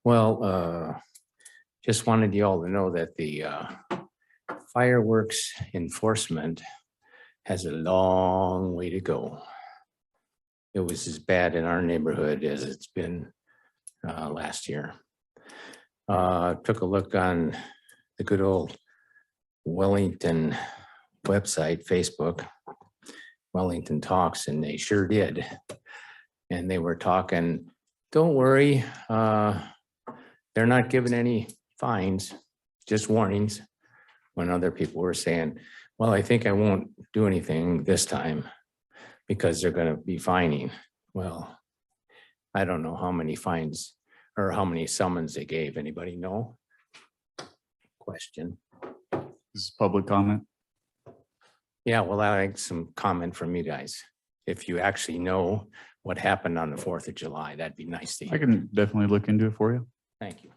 Well, just wanted you all to know that the fireworks enforcement has a long way to go. It was as bad in our neighborhood as it's been last year. Took a look on the good old Wellington website, Facebook, Wellington Talks, and they sure did. And they were talking, don't worry, they're not giving any fines, just warnings, when other people were saying, well, I think I won't do anything this time because they're going to be fining. Well, I don't know how many fines or how many summons they gave. Anybody know? Question. This is public comment. Yeah, well, I like some comment from you guys. If you actually know what happened on the 4th of July, that'd be nice to I hear. can definitely look into it for you. Thank you.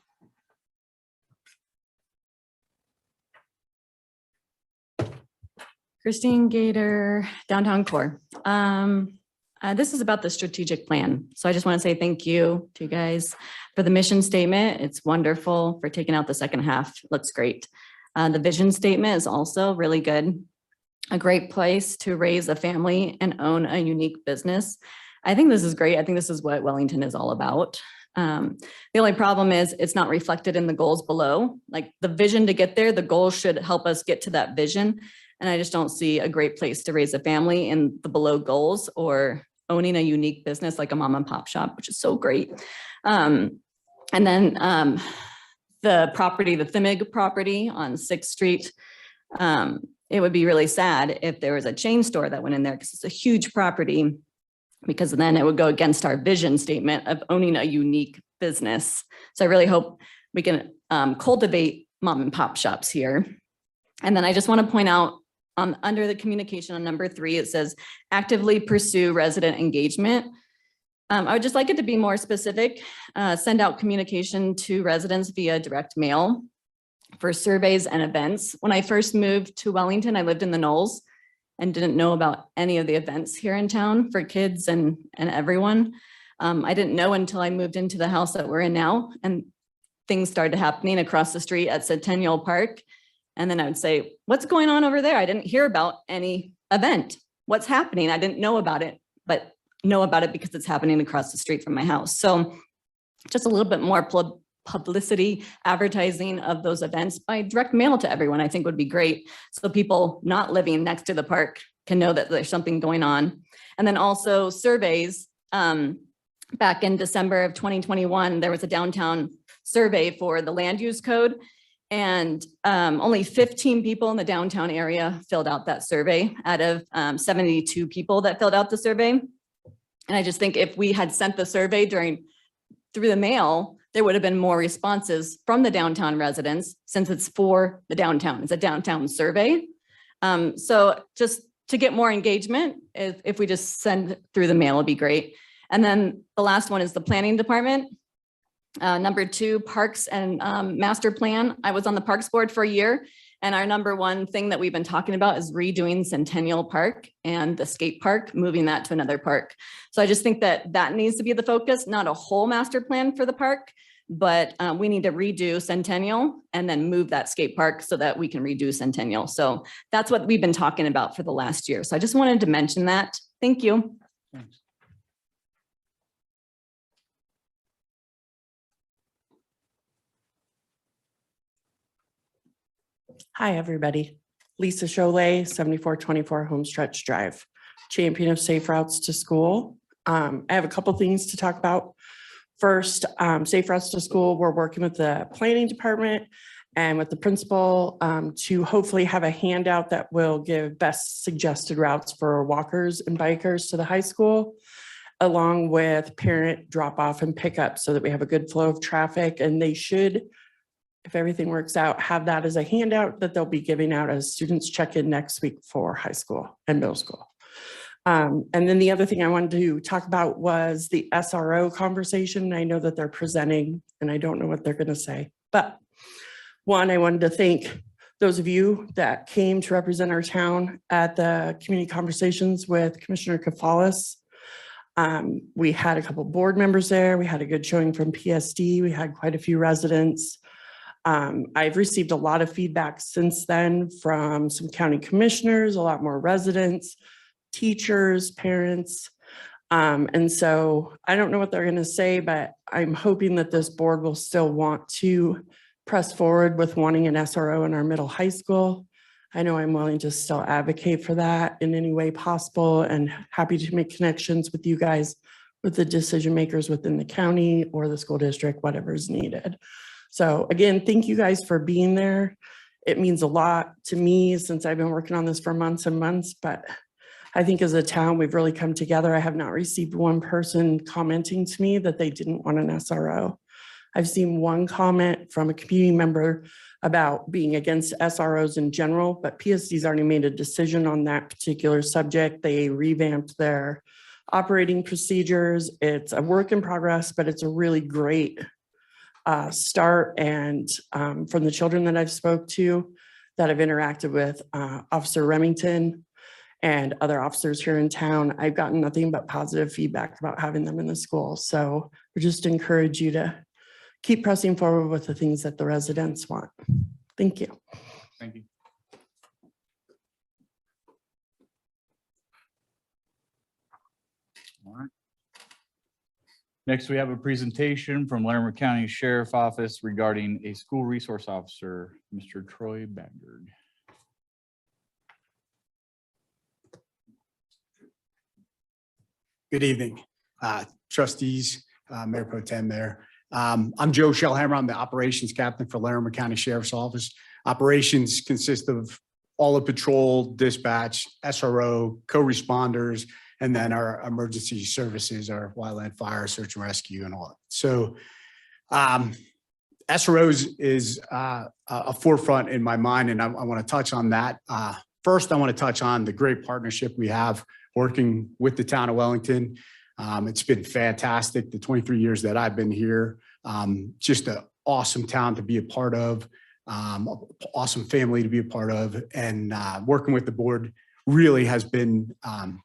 Christine Gator, Downtown Core. This is about the strategic plan. So I just want to say thank you to you guys for the mission statement. It's wonderful. For taking out the second half. Looks great. The vision statement is also really good. A great place to raise a family and own a unique business. I think this is great. I think this is what Wellington is all about. The only problem is it's not reflected in the goals below. Like the vision to get there, the goals should help us get to that vision. And I just don't see a great place to raise a family in the below goals or owning a unique business like a mom and pop shop, which is so great. And then the property, the Thimig property on 6th Street, it would be really sad if there was a chain store that went in there because it's a huge property, because then it would go against our vision statement of owning a unique business. So I really hope we can cultivate mom and pop shops here. And then I just want to point out under the communication on number 3, it says actively pursue resident engagement. I would just like it to be more specific. Send out communication to residents via direct mail for surveys and events. When I first moved to Wellington, I lived in the Knolls and didn't know about any of the events here in town for kids and everyone. I didn't know until I moved into the house that we're in now, and things started happening across the street at Centennial Park. And then I would say, what's going on over there? I didn't hear about any event. What's happening? I didn't know about it, but know about it because it's happening across the street from my house. So just a little bit more publicity, advertising of those events by direct mail to everyone, I think would be great. So people not living next to the park can know that there's something going on. And then also surveys. Back in December of 2021, there was a downtown survey for the land use code. And only 15 people in the downtown area filled out that survey out of 72 people that filled out the survey. And I just think if we had sent the survey through the mail, there would have been more responses from the downtown residents, since it's for the downtown. It's a downtown survey. So just to get more engagement, if we just send through the mail, it'd be great. And then the last one is the planning department. Number 2, parks and master plan. I was on the parks board for a year, and our number 1 thing that we've been talking about is redoing Centennial Park and the skate park, moving that to another park. So I just think that that needs to be the focus, not a whole master plan for the park, but we need to redo Centennial and then move that skate park so that we can redo Centennial. So that's what we've been talking about for the last year. So I just wanted to mention that. Thank you. Thanks. Hi, everybody. Lisa Cholet, 7424 Homestretch Drive, champion of safe routes to school. I have a couple things to talk about. First, safe routes to school. We're working with the planning department and with the principal to hopefully have a handout that will give best suggested routes for walkers and bikers to the high school, along with parent drop off and pickup, so that we have a good flow of traffic. And they should, if everything works out, have that as a handout that they'll be giving out as students check in next week for high school and middle school. And then the other thing I wanted to talk about was the SRO conversation. I know that they're presenting and I don't know what they're going to say, but one, I wanted to thank those of you that came to represent our town at the community conversations with Commissioner Kafalis. We had a couple board members there. We had a good showing from PSD. We had quite a few residents. I've received a lot of feedback since then from some county commissioners, a lot more residents, teachers, parents. And so I don't know what they're going to say, but I'm hoping that this board will still want to press forward with wanting an SRO in our middle high school. I know I'm willing to still advocate for that in any way possible, and happy to make connections with you guys, with the decision makers within the county or the school district, whatever is needed. So again, thank you guys for being there. It means a lot to me since I've been working on this for months and months, but I think as a town, we've really come together. I have not received one person commenting to me that they didn't want an SRO. I've seen one comment from a community member about being against SROs in general, but PSD's already made a decision on that particular subject. They revamped their operating procedures. It's a work in progress, but it's a really great start. And from the children that I've spoke to, that I've interacted with, Officer Remington and other officers here in town, I've gotten nothing but positive feedback about having them in the school. So we just encourage you to keep pressing forward with the things that the residents want. Thank you. Thank you. All right. Next, we have a presentation from Larimer County Sheriff Office regarding a school resource officer, Mr. Troy Bagard. Good evening, trustees, Mayor Pro Tem there. I'm Joe Sheldon. I'm the operations captain for Larimer County Sheriff's Office. Operations consist of all of patrol, dispatch, SRO, co-responders, and then our emergency services, our wildland fire, search and rescue, and all. So SROs is a forefront in my mind, and I want to touch on that. First, I want to touch on the great partnership we have working with the town of Wellington. It's been fantastic. The 23 years that I've been here, just an awesome town to be a part of, awesome family to be a part of, and working with the board really has been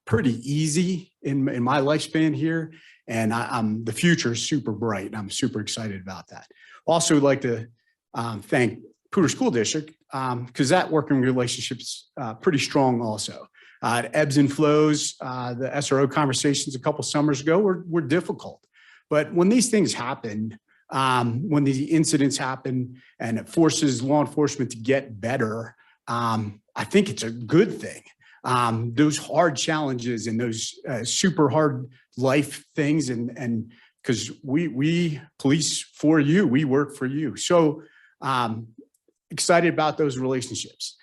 pretty easy in my lifespan here. And the future is super bright, and I'm super excited about that. Also, would like to thank Poudre School District because that working relationship's pretty strong also. It ebbs and flows. The SRO conversations a couple summers ago were difficult. But when these things happen, when these incidents happen and it forces law enforcement to get better, I think it's a good thing. Those hard challenges and those super hard life things, and because we police for you, we work for you. So excited about those relationships.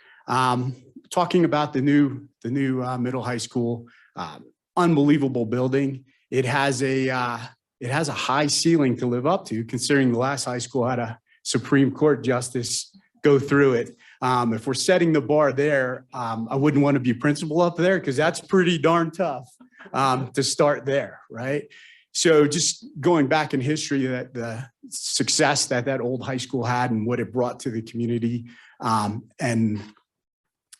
Talking about the new middle high school, unbelievable building. It has a high ceiling to live up to, considering the last high school had a Supreme Court justice go through it. If we're setting the bar there, I wouldn't want to be principal up there because that's pretty darn tough to start there, right? So just going back in history, that the success that old high school had and what it brought to the community, and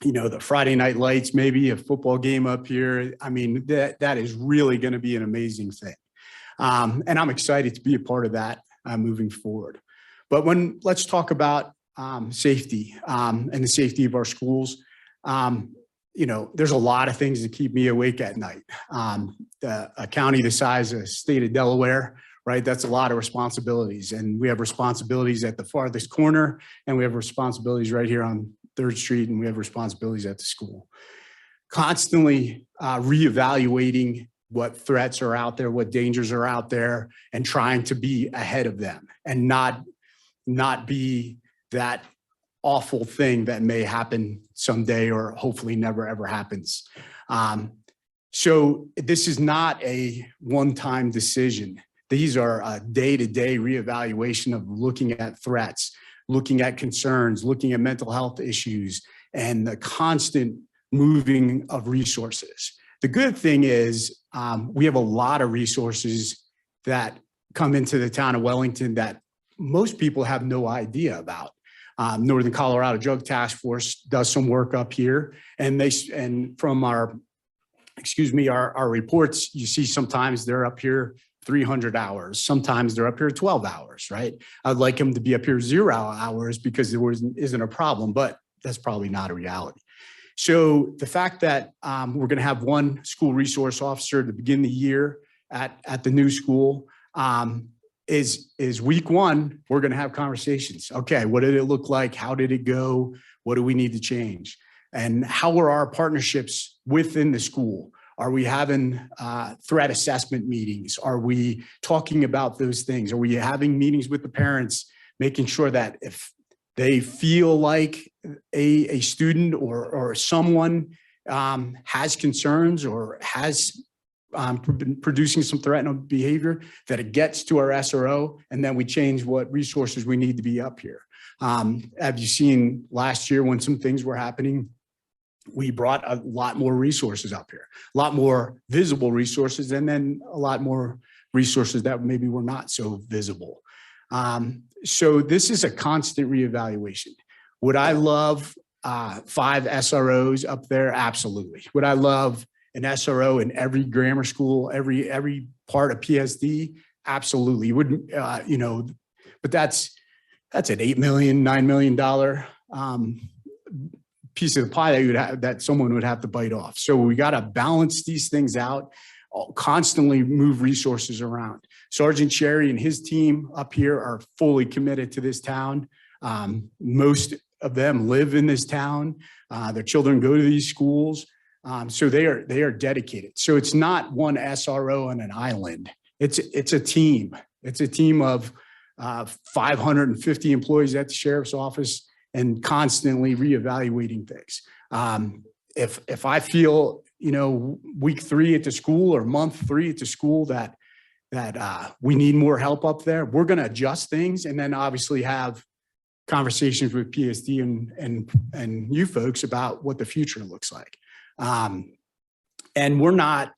you know, the Friday night lights, maybe a football game up here. I mean, that is really going to be an amazing thing. And I'm excited to be a part of that moving forward. But let's talk about safety and the safety of our schools. You know, there's a lot of things that keep me awake at night. A county the size of the state of Delaware, right? That's a lot of responsibilities. And we have responsibilities at the farthest corner, and we have responsibilities right here on 3rd Street, and we have responsibilities at the school. Constantly reevaluating what threats are out there, what dangers are out there, and trying to be ahead of them and not be that awful thing that may happen someday or hopefully never ever happens. So this is not a one-time decision. These are a day-to-day reevaluation of looking at threats, looking at concerns, looking at mental health issues, and the constant moving of resources. The good thing is we have a lot of resources that come into the town of Wellington that most people have no idea about. Northern Colorado Drug Task Force does some work up here, and from our excuse me, our reports, you see sometimes they're up here 300 hours. Sometimes they're up here 12 hours, right? I'd like them to be up here 0 hours because there isn't a problem, but that's probably not a reality. So the fact that we're going to have one school resource officer to begin the year at the new school is week one, we're going to have conversations. Okay, what did it look like? How did it go? What do we need to change? And how are our partnerships within the school? Are we having threat assessment meetings? Are we talking about those things? Are we having meetings with the parents, making sure that if they feel like a student or someone has concerns or has been producing some threatening behavior, that it gets to our SRO, and then we change what resources we need to be up here. Have you seen last year when some things were happening? We brought a lot more resources up here, a lot more visible resources, and then a lot more resources that maybe were not so visible. So this is a constant reevaluation. Would I love 5 SROs up there? Absolutely. Would I love an SRO in every grammar school, every part of PSD? Absolutely. You wouldn't, but that's an $8 million, $9 million piece of the pie that you would have, that someone would have to bite off. So we got to balance these things out, constantly move resources around. Sergeant Cherry and his team up here are fully committed to this town. Most of them live in this town. Their children go to these schools. So they are dedicated. So it's not one SRO on an island. It's a team. It's a team of 550 employees at the sheriff's office and constantly reevaluating things. If I feel, week 3 at the school or month 3 at the school that we need more help up there, we're going to adjust things and then obviously have conversations with PSD and you folks about what the future looks like. And we're not,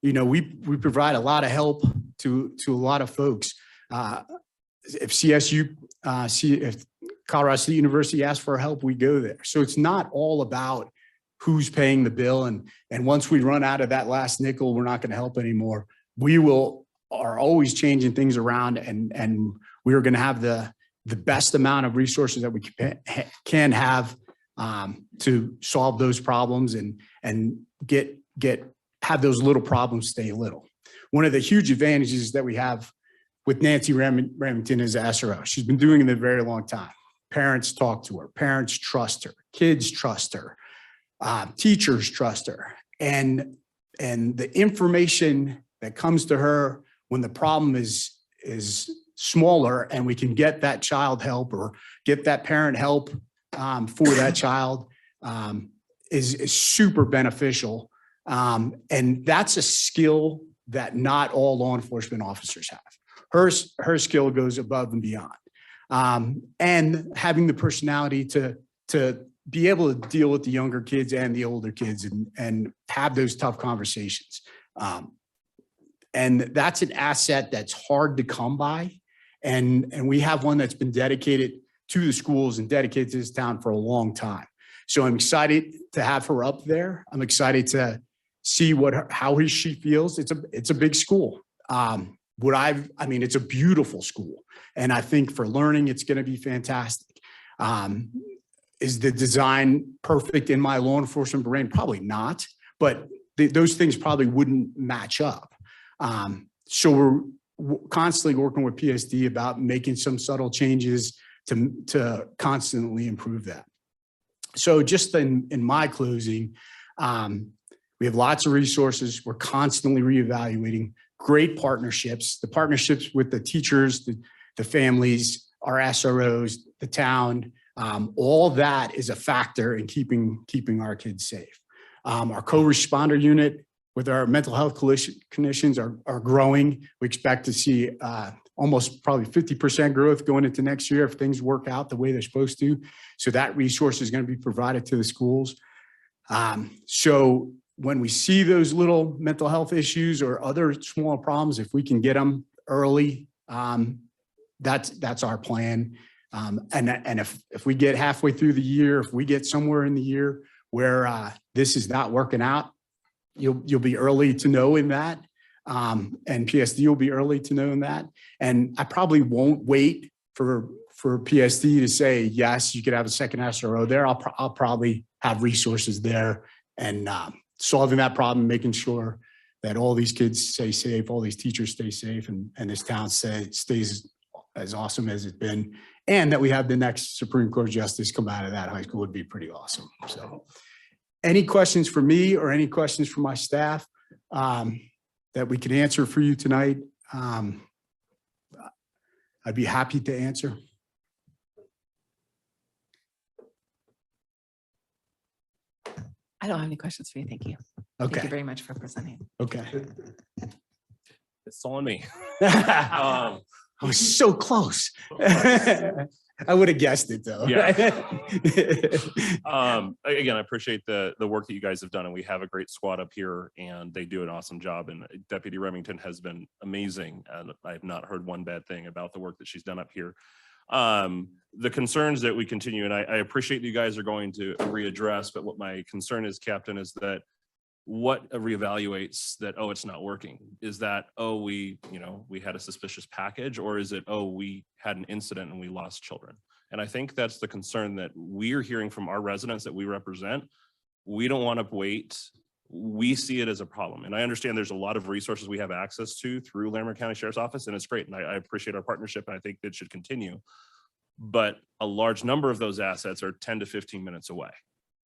we provide a lot of help to a lot of folks. If CSU, if Colorado State University asks for help, we go there. So it's not all about who's paying the bill. And once we run out of that last nickel, we're not going to help anymore. We are always changing things around, and we are going to have the best amount of resources that we can have to solve those problems and have those little problems stay little. One of the huge advantages that we have with Nancy Remington as SRO, she's been doing it a very long time. Parents talk to her, parents trust her, kids trust her, teachers trust her. And the information that comes to her when the problem is smaller and we can get that child help or get that parent help for that child is super beneficial. And that's a skill that not all law enforcement officers have. Her skill goes above and beyond. And having the personality to be able to deal with the younger kids and the older kids and have those tough conversations. And that's an asset that's hard to come by. And we have one that's been dedicated to the schools and dedicated to this town for a long time. So I'm excited to have her up there. I'm excited to see how she feels. It's a big school. It's a beautiful school. And I think for learning, it's going to be fantastic. Is the design perfect in my law enforcement brain? Probably not, but those things probably wouldn't match up. So we're constantly working with PSD about making some subtle changes to constantly improve that. So just in my closing, we have lots of resources. We're constantly reevaluating great partnerships, the partnerships with the teachers, the families, our SROs, the town. All that is a factor in keeping our kids safe. Our co-responder unit with our mental health clinicians are growing. We expect to see almost probably 50% growth going into next year if things work out the way they're supposed to. So that resource is going to be provided to the schools. So when we see those little mental health issues or other small problems, if we can get them early, that's our plan. And if we get halfway through the year, if we get somewhere in the year where this is not working out, you'll be early to know in that. And PSD will be early to know in that. And I probably won't wait for PSD to say, yes, you could have a second SRO there. I'll probably have resources there and solving that problem, making sure that all these kids stay safe, all these teachers stay safe, and this town stays as awesome as it's been. And that we have the next Supreme Court justice come out of that high school would be pretty awesome. So any questions for me or any questions for my staff that we can answer for you tonight? I'd be happy to answer. I don't have any questions for you. Thank you. Thank you Okay, very much for presenting. okay. It's all on me. I was so close. I would have guessed it though. Again, I appreciate the work that you guys have done, and we have a great squad up here, and they do an awesome job. And Deputy Remington has been amazing, and I have not heard one bad thing about the work that she's done up here. The concerns that we continue, and I appreciate you guys are going to readdress, but what my concern is, Captain, is that what reevaluates that, oh, it's not working? Is that, oh, we had a suspicious package, or is it, oh, we had an incident and we lost children? And I think that's the concern that we're hearing from our residents that we represent. We don't want to wait. We see it as a problem. And I understand there's a lot of resources we have access to through Larimer County Sheriff's Office, and it's great. And I appreciate our partnership, and I think that should continue. But a large number of those assets are 10 to 15 minutes away.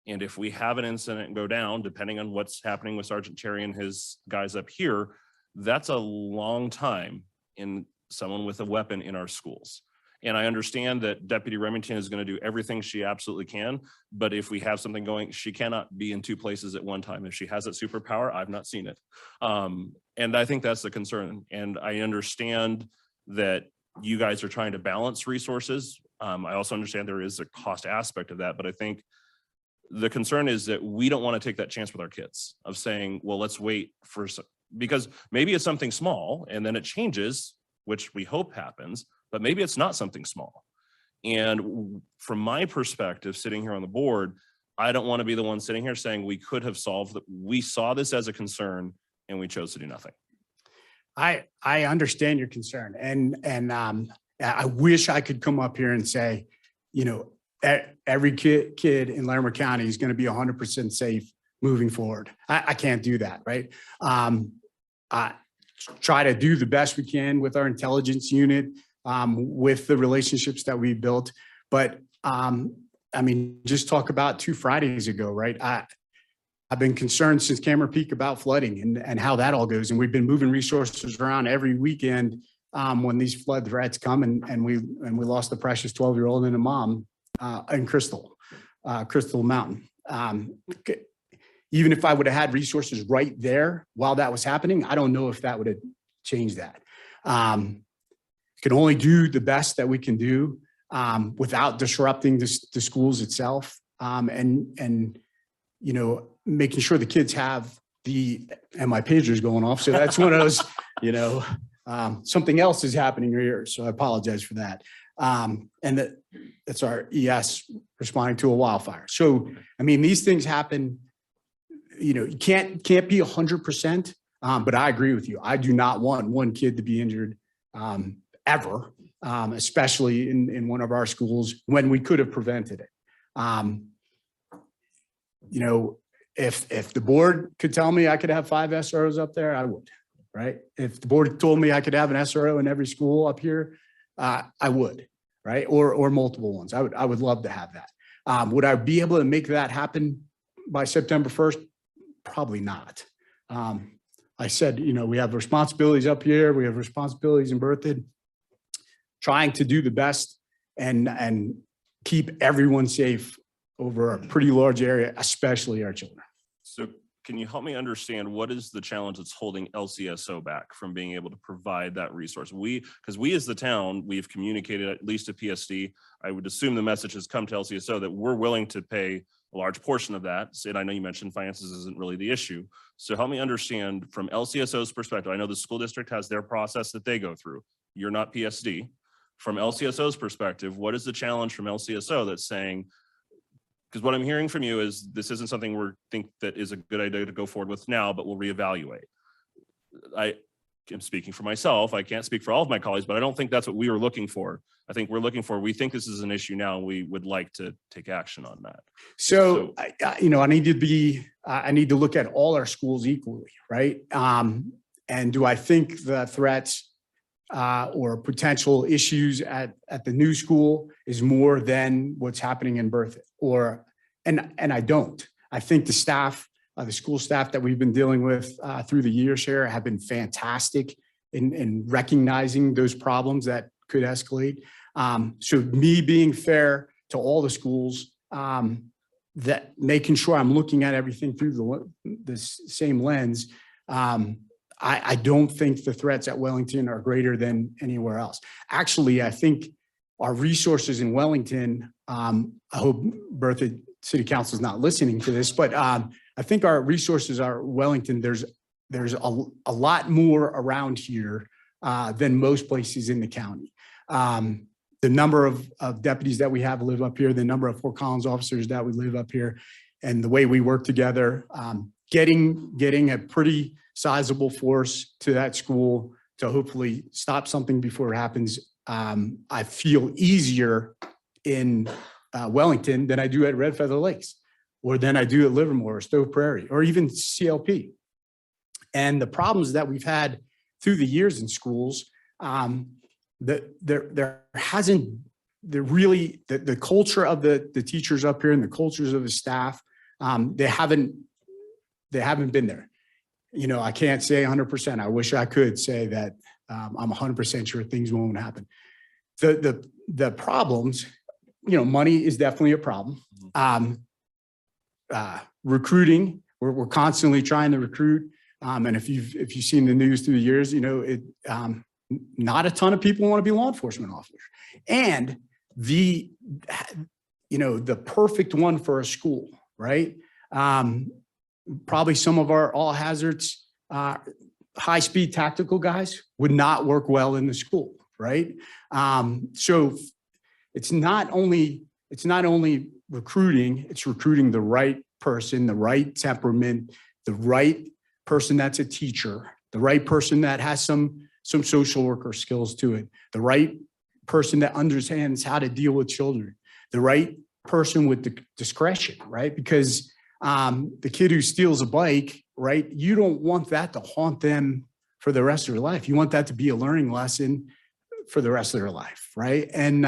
And if we have an incident go down, depending on what's happening with Sergeant Cherry and his guys up here, that's a long time in someone with a weapon in our schools. And I understand that Deputy Remington is going to do everything she absolutely can, but if we have something going, she cannot be in two places at one time. If she has that superpower, I've not seen it. And I think that's the concern. And I understand that you guys are trying to balance resources. I also understand there is a cost aspect of that, but I think the concern is that we don't want to take that chance with our kids of saying, well, let's wait for, because maybe it's something small and then it changes, which we hope happens, but maybe it's not something small. And from my perspective, sitting here on the board, I don't want to be the one sitting here saying we could have solved that. We saw this as a concern and we chose to do nothing. I understand your concern, and I wish I could come up here and say, every kid in Larimer County is going to be 100% safe moving forward. I can't do that, right? I try to do the best we can with our intelligence unit, with the relationships that we built. But just talk about 2 Fridays ago, right? I've been concerned since Cameron Peak about flooding and how that all goes. And we've been moving resources around every weekend when these flood threats come, and we lost the precious 12-year-old and a mom in Crystal Mountain. Even if I would have had resources right there while that was happening, I don't know if that would have changed that. Can only do the best that we can do without disrupting the schools itself, and making sure the kids have and my pager's going off. So that's one of those, something else is happening here. So I apologize for that. And that's our ES responding to a wildfire. So, these things happen, you can't be 100%, but I agree with you. I do not want one kid to be injured ever, especially in one of our schools when we could have prevented it. If the board could tell me I could have 5 SROs up there, I would, right? If the board told me I could have an SRO in every school up here, I would, right? Or multiple ones. I would love to have that. Would I be able to make that happen by September 1st? Probably not. I said, we have responsibilities up here. We have responsibilities in Berthoud, trying to do the best and keep everyone safe over a pretty large area, especially our children. So can you help me understand what is the challenge that's holding LCSO back from being able to provide that resource? Because we as the town, we've communicated at least to PSD. I would assume the message has come to LCSO that we're willing to pay a large portion of that. And I know you mentioned finances isn't really the issue. So help me understand from LCSO's perspective. I know the school district has their process that they go through. You're not PSD. From LCSO's perspective, what is the challenge from LCSO that's saying, Because what I'm hearing from you is this isn't something we think that is a good idea to go forward with now, but we'll reevaluate. I am speaking for myself. I can't speak for all of my colleagues, but I don't think that's what we were looking for. I think we think this is an issue now, and we would like to take action on that. So, I need to look at all our schools equally, right? And do I think the threats or potential issues at the new school is more than what's happening in Berthoud? And I don't. I think the staff, the school staff that we've been dealing with through the years here have been fantastic in recognizing those problems that could escalate. So me being fair to all the schools, that making sure I'm looking at everything through the same lens. I don't think the threats at Wellington are greater than anywhere else. Actually, I think our resources in Wellington, I hope Berthoud City Council is not listening to this, but I think our resources are Wellington. There's a lot more around here than most places in the county. The number of deputies that we have live up here, the number of Fort Collins officers that we live up here, and the way we work together, getting a pretty sizable force to that school to hopefully stop something before it happens. I feel easier in Wellington than I do at Red Feather Lakes, or than I do at Livermore or Stove Prairie, or even CLP. And the problems that we've had through the years in schools, the culture of the teachers up here and the cultures of the staff, they haven't been there. I can't say 100%. I wish I could say that I'm 100% sure things won't happen. The problems, money is definitely a problem. Recruiting, we're constantly trying to recruit. And if you've seen the news through the years, not a ton of people want to be law enforcement officers. And the perfect one for a school, right? Probably some of our all hazards, high-speed tactical guys would not work well in the school, right? So it's not only recruiting, it's recruiting the right person, the right temperament, the right person that's a teacher, the right person that has some social worker skills to it, the right person that understands how to deal with children, the right person with the discretion, right? Because the kid who steals a bike, right? You don't want that to haunt them for the rest of their life. You want that to be a learning lesson for the rest of their life, right? And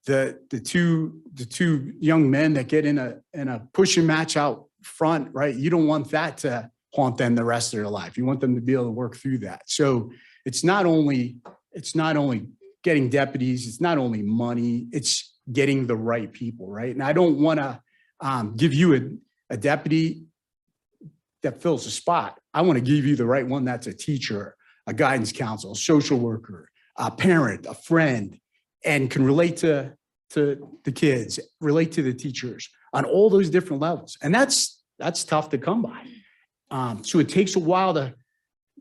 the two young men that get in a pushing match out front, right? You don't want that to haunt them the rest of their life. You want them to be able to work through that. So it's not only getting deputies, it's not only money, it's getting the right people, right? And I don't want to give you a deputy that fills a spot. I want to give you the right one that's a teacher, a guidance counselor, a social worker, a parent, a friend, and can relate to the kids, relate to the teachers on all those different levels. And that's tough to come by. So it takes a while to,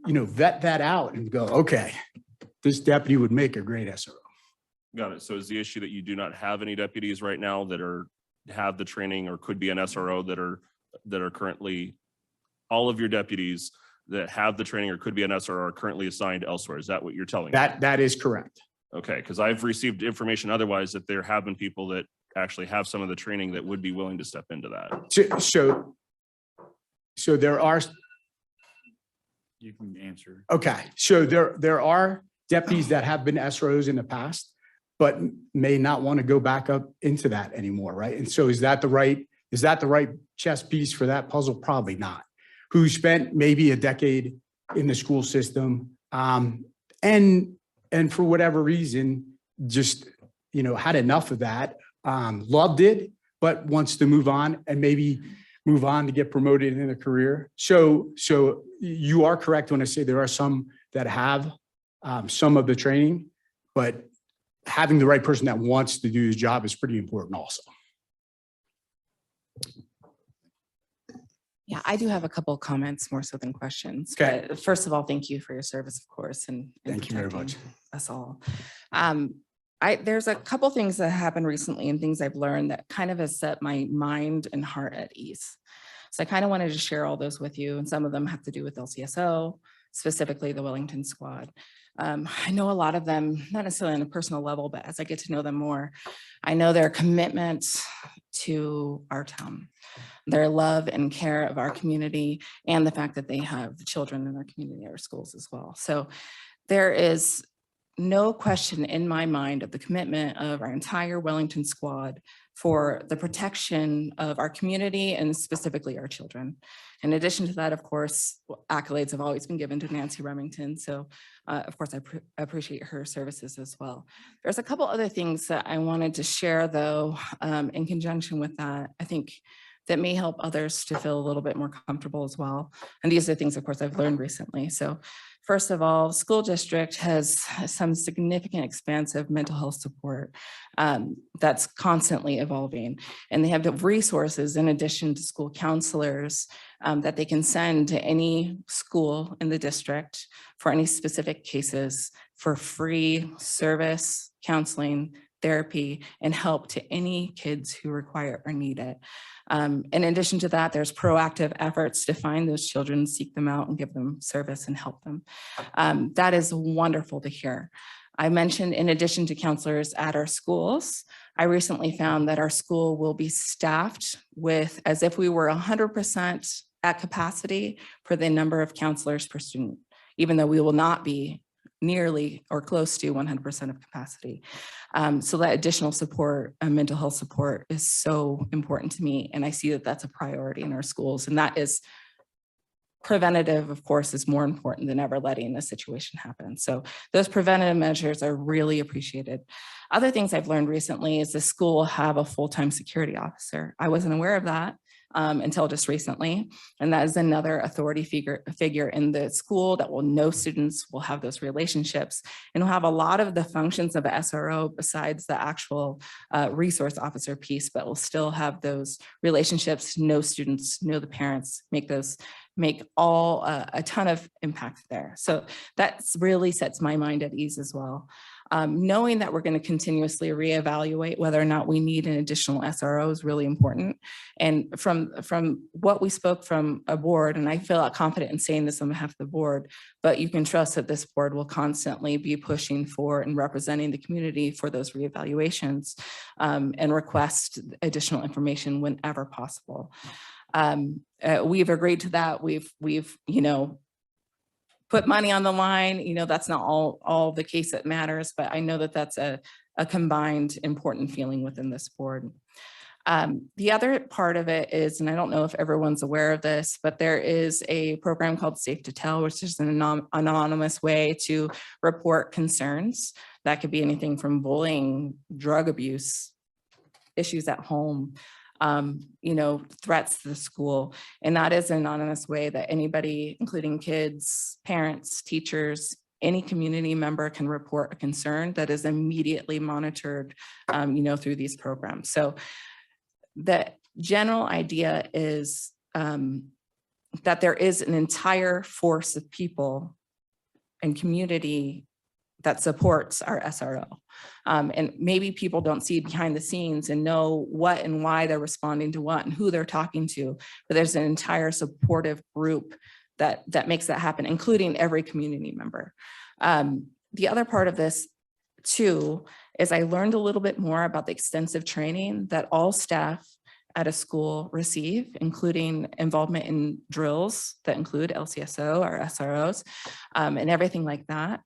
vet that out and go, okay, this deputy would make a great SRO. Got it. So is the issue that you do not have any deputies right now that have the training or could be an SRO that are currently, all of your deputies that have the training or could be an SRO are currently assigned elsewhere? Is that what you're telling me? That is correct. Okay, because I've received information otherwise that there have been people that actually have some of the training that would be willing to step into that. So there are. You can answer. Okay, so there are deputies that have been SROs in the past, but may not want to go back up into that anymore, right? And so is that the right chess piece for that puzzle? Probably not. Who spent maybe a decade in the school system, and for whatever reason, just had enough of that, loved it, but wants to move on and maybe move on to get promoted in a career. So you are correct when I say there are some that have some of the training, but having the right person that wants to do the job is pretty important also. Yeah, I do have a couple of comments more so than questions. Okay. But first of all, thank you for your service, of course, and Thank you very much. protecting us all. There's a couple things that happened recently and things I've learned that kind of has set my mind and heart at ease. So I kind of wanted to share all those with you, and some of them have to do with LCSO, specifically the Wellington Squad. I know a lot of them, not necessarily on a personal level, but as I get to know them more, I know their commitment to our town, their love and care of our community, and the fact that they have children in our community, our schools as well. So there is no question in my mind of the commitment of our entire Wellington Squad for the protection of our community and specifically our children. In addition to that, of course, accolades have always been given to Nancy Remington. So of course, I appreciate her services as well. There's a couple other things that I wanted to share though, in conjunction with that, I think that may help others to feel a little bit more comfortable as well. And these are things, of course, I've learned recently. So first of all, school district has some significant expansive mental health support that's constantly evolving. And they have the resources in addition to school counselors that they can send to any school in the district for any specific cases for free service, counseling, therapy, and help to any kids who require or need it. In addition to that, there's proactive efforts to find those children, seek them out and give them service and help them. That is wonderful to hear. I mentioned in addition to counselors at our schools, I recently found that our school will be staffed with as if we were 100% at capacity for the number of counselors per student, even though we will not be nearly or close to 100% of capacity. So that additional support, mental health support is so important to me. And I see that that's a priority in our schools. And that is preventative, of course, is more important than ever letting a situation happen. So those preventative measures are really appreciated. Other things I've learned recently is the school will have a full-time security officer. I wasn't aware of that until just recently. And that is another authority figure in the school that will know students, will have those relationships, and will have a lot of the functions of a SRO besides the actual resource officer piece, but will still have those relationships, know students, know the parents, make all a ton of impact there. So that really sets my mind at ease as well. Knowing that we're going to continuously reevaluate whether or not we need an additional SRO is really important. And from what we spoke from a board, and I feel confident in saying this on behalf of the board, but you can trust that this board will constantly be pushing for and representing the community for those reevaluations and request additional information whenever possible. We've agreed to that. We've put money on the line. That's not all the case that matters, but I know that that's a combined important feeling within this board. The other part of it is, and I don't know if everyone's aware of this, but there is a program called Safe to Tell, which is an anonymous way to report concerns. That could be anything from bullying, drug abuse, issues at home, threats to the school. And that is an anonymous way that anybody, including kids, parents, teachers, any community member can report a concern that is immediately monitored, through these programs. So the general idea is that there is an entire force of people and community that supports our SRO. And maybe people don't see behind the scenes and know what and why they're responding to what and who they're talking to, but there's an entire supportive group that makes that happen, including every community member. The other part of this too, is I learned a little bit more about the extensive training that all staff at a school receive, including involvement in drills that include LCSO or SROs and everything like that.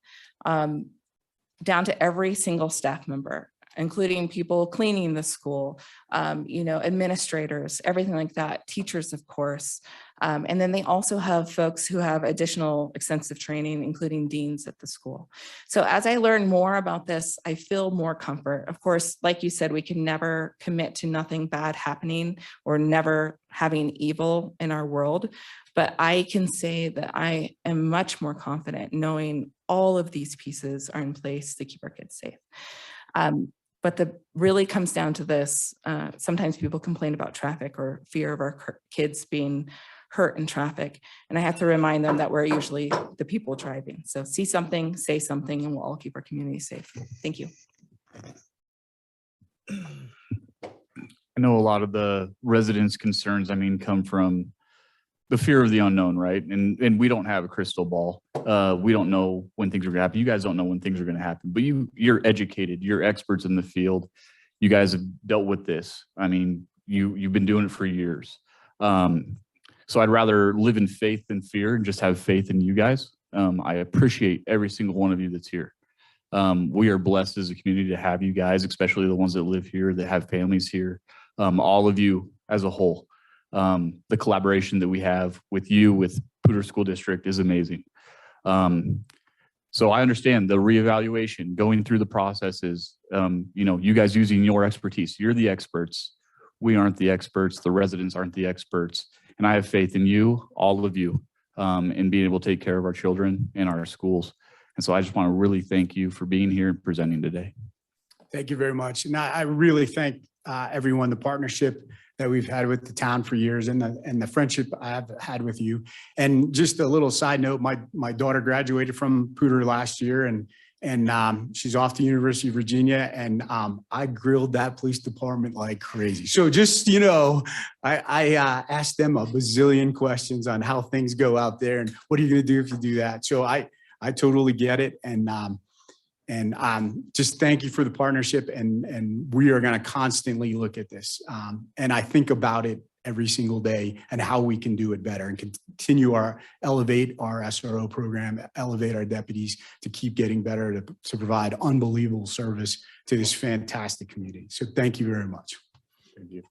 Down to every single staff member, including people cleaning the school, administrators, everything like that, teachers, of course. And then they also have folks who have additional extensive training, including deans at the school. So as I learn more about this, I feel more comfort. Of course, like you said, we can never commit to nothing bad happening or never having evil in our world. But I can say that I am much more confident knowing all of these pieces are in place to keep our kids safe. But the really comes down to this. Sometimes people complain about traffic or fear of our kids being hurt in traffic. And I have to remind them that we're usually the people driving. So see something, say something, and we'll all keep our community safe. Thank you. I know a lot of the residents' concerns, I mean, come from the fear of the unknown, right? And we don't have a crystal ball. We don't know when things are gonna happen. You guys don't know when things are gonna happen, but you're educated, you're experts in the field. You guys have dealt with this. I mean, you've been doing it for years. So I'd rather live in faith than fear and just have faith in you guys. I appreciate every single one of you that's here. We are blessed as a community to have you guys, especially the ones that live here, that have families here. All of you as a whole. The collaboration that we have with you, with Poudre School District is amazing. So I understand the reevaluation, going through the processes, you guys using your expertise. You're the experts. We aren't the experts. The residents aren't the experts. And I have faith in you, all of you, in being able to take care of our children and our schools. And so I just want to really thank you for being here and presenting today. Thank you very much. And I really thank everyone, the partnership that we've had with the town for years and the friendship I've had with you. And just a little side note, my daughter graduated from Poudre last year and she's off to University of Virginia, and I grilled that police department like crazy. So just, I asked them a bazillion questions on how things go out there and what are you going to do if you do that? So I totally get it. And just thank you for the partnership. And we are going to constantly look at this. And I think about it every single day and how we can do it better and continue elevate our SRO program, elevate our deputies to keep getting better, to provide unbelievable service to this fantastic community. So thank you very much. Thank you.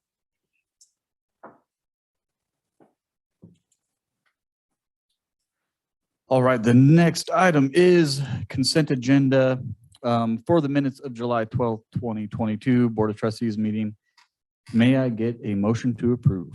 All right, the next item is consent agenda for the minutes of July 12th, 2022, Board of Trustees meeting. May I get a motion to approve?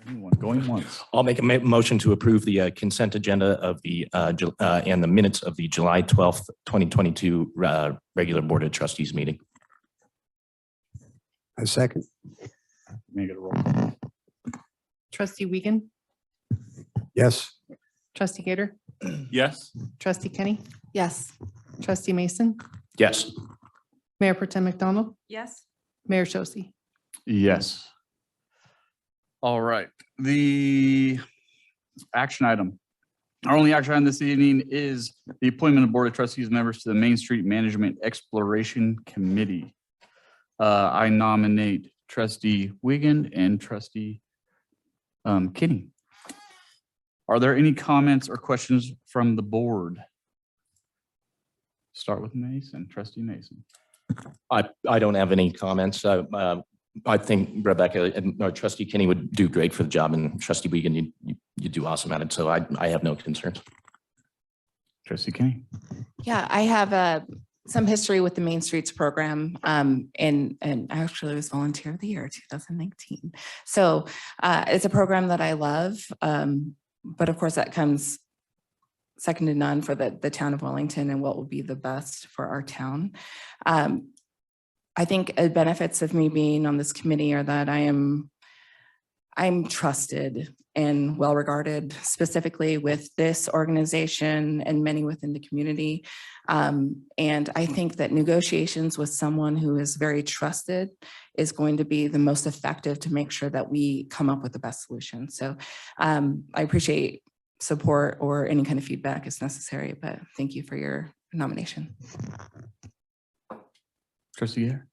Anyone going once? I'll make a motion to approve the consent agenda of the and the minutes of the July 12th, 2022 regular Board of Trustees meeting. A second. May I get a roll call? Trustee Wiegand, Yes. trustee Gator, Yes. trustee Kenny, Yes. trustee Mason, Yes. Mayor Pro Tem McDonald, Yes. Mayor Shosse. Yes. All right, the action item. Our only action item this evening is the appointment of Board of Trustees members to the Main Street Management Exploration Committee. I nominate trustee Wiegand and trustee Kinney. Are there any comments or questions from the board? Start with Mason, trustee Mason. I don't have any comments. I think Rebecca and trustee Kinney would do great for the job, and trustee Wiegand, you do awesome at it. So I have no concerns. Trustee Kinney. Yeah, I have some history with the Main Streets program, and I actually was volunteer of the year 2019. So it's a program that I love, but of course that comes second to none for the town of Wellington and what will be the best for our town. I think benefits of me being on this committee are that I'm trusted and well regarded, specifically with this organization and many within the community. And I think that negotiations with someone who is very trusted is going to be the most effective to make sure that we come up with the best solution. So I appreciate support or any kind of feedback is necessary, but thank you for your nomination. Trustee Gator.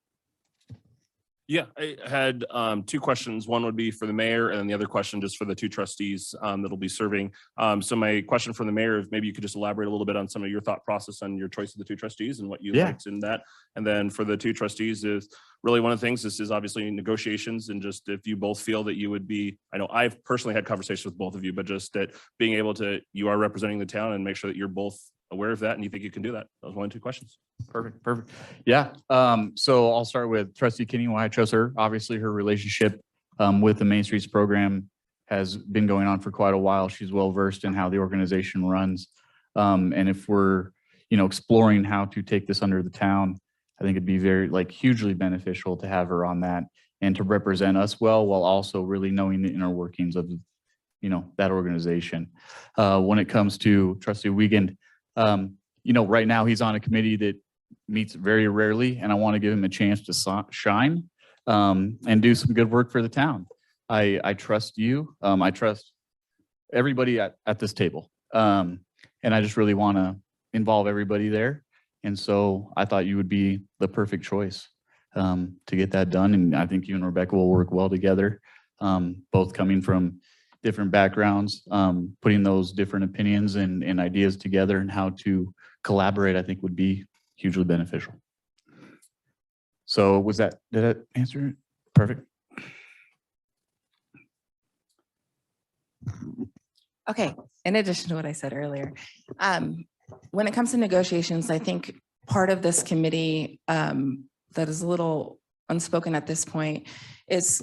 Yeah, I had two questions. One would be for the mayor, and then the other question just for the two trustees that'll be serving. So my question for the mayor, if maybe you could just elaborate a little bit on some of your thought process on your choice of the two trustees and what you liked in that. And then for the two trustees is really one of the things, this is obviously negotiations, and just if you both feel that you would be, I know I've personally had conversations with both of you, but just that being able to, you are representing the town and make sure that you're both aware of that and you think you can do that. That was one of two questions. Perfect. Yeah. So I'll start with trustee Kinney. Why I chose her. Obviously, her relationship with the Main Streets program has been going on for quite a while. She's well versed in how the organization runs. And if we're, exploring how to take this under the town, I think it'd be very hugely beneficial to have her on that and to represent us well, while also really knowing the inner workings of that organization. When it comes to Trustee Wiegand, right now he's on a committee that meets very rarely, and I want to give him a chance to shine and do some good work for the town. I trust you. I trust everybody at this table. And I just really want to involve everybody there. And so I thought you would be the perfect choice to get that done. And I think you and Rebecca will work well together, both coming from different backgrounds, putting those different opinions and ideas together and how to collaborate, I think would be hugely beneficial. So did that answer it? Perfect. Okay, in addition to what I said earlier, when it comes to negotiations, I think part of this committee that is a little unspoken at this point is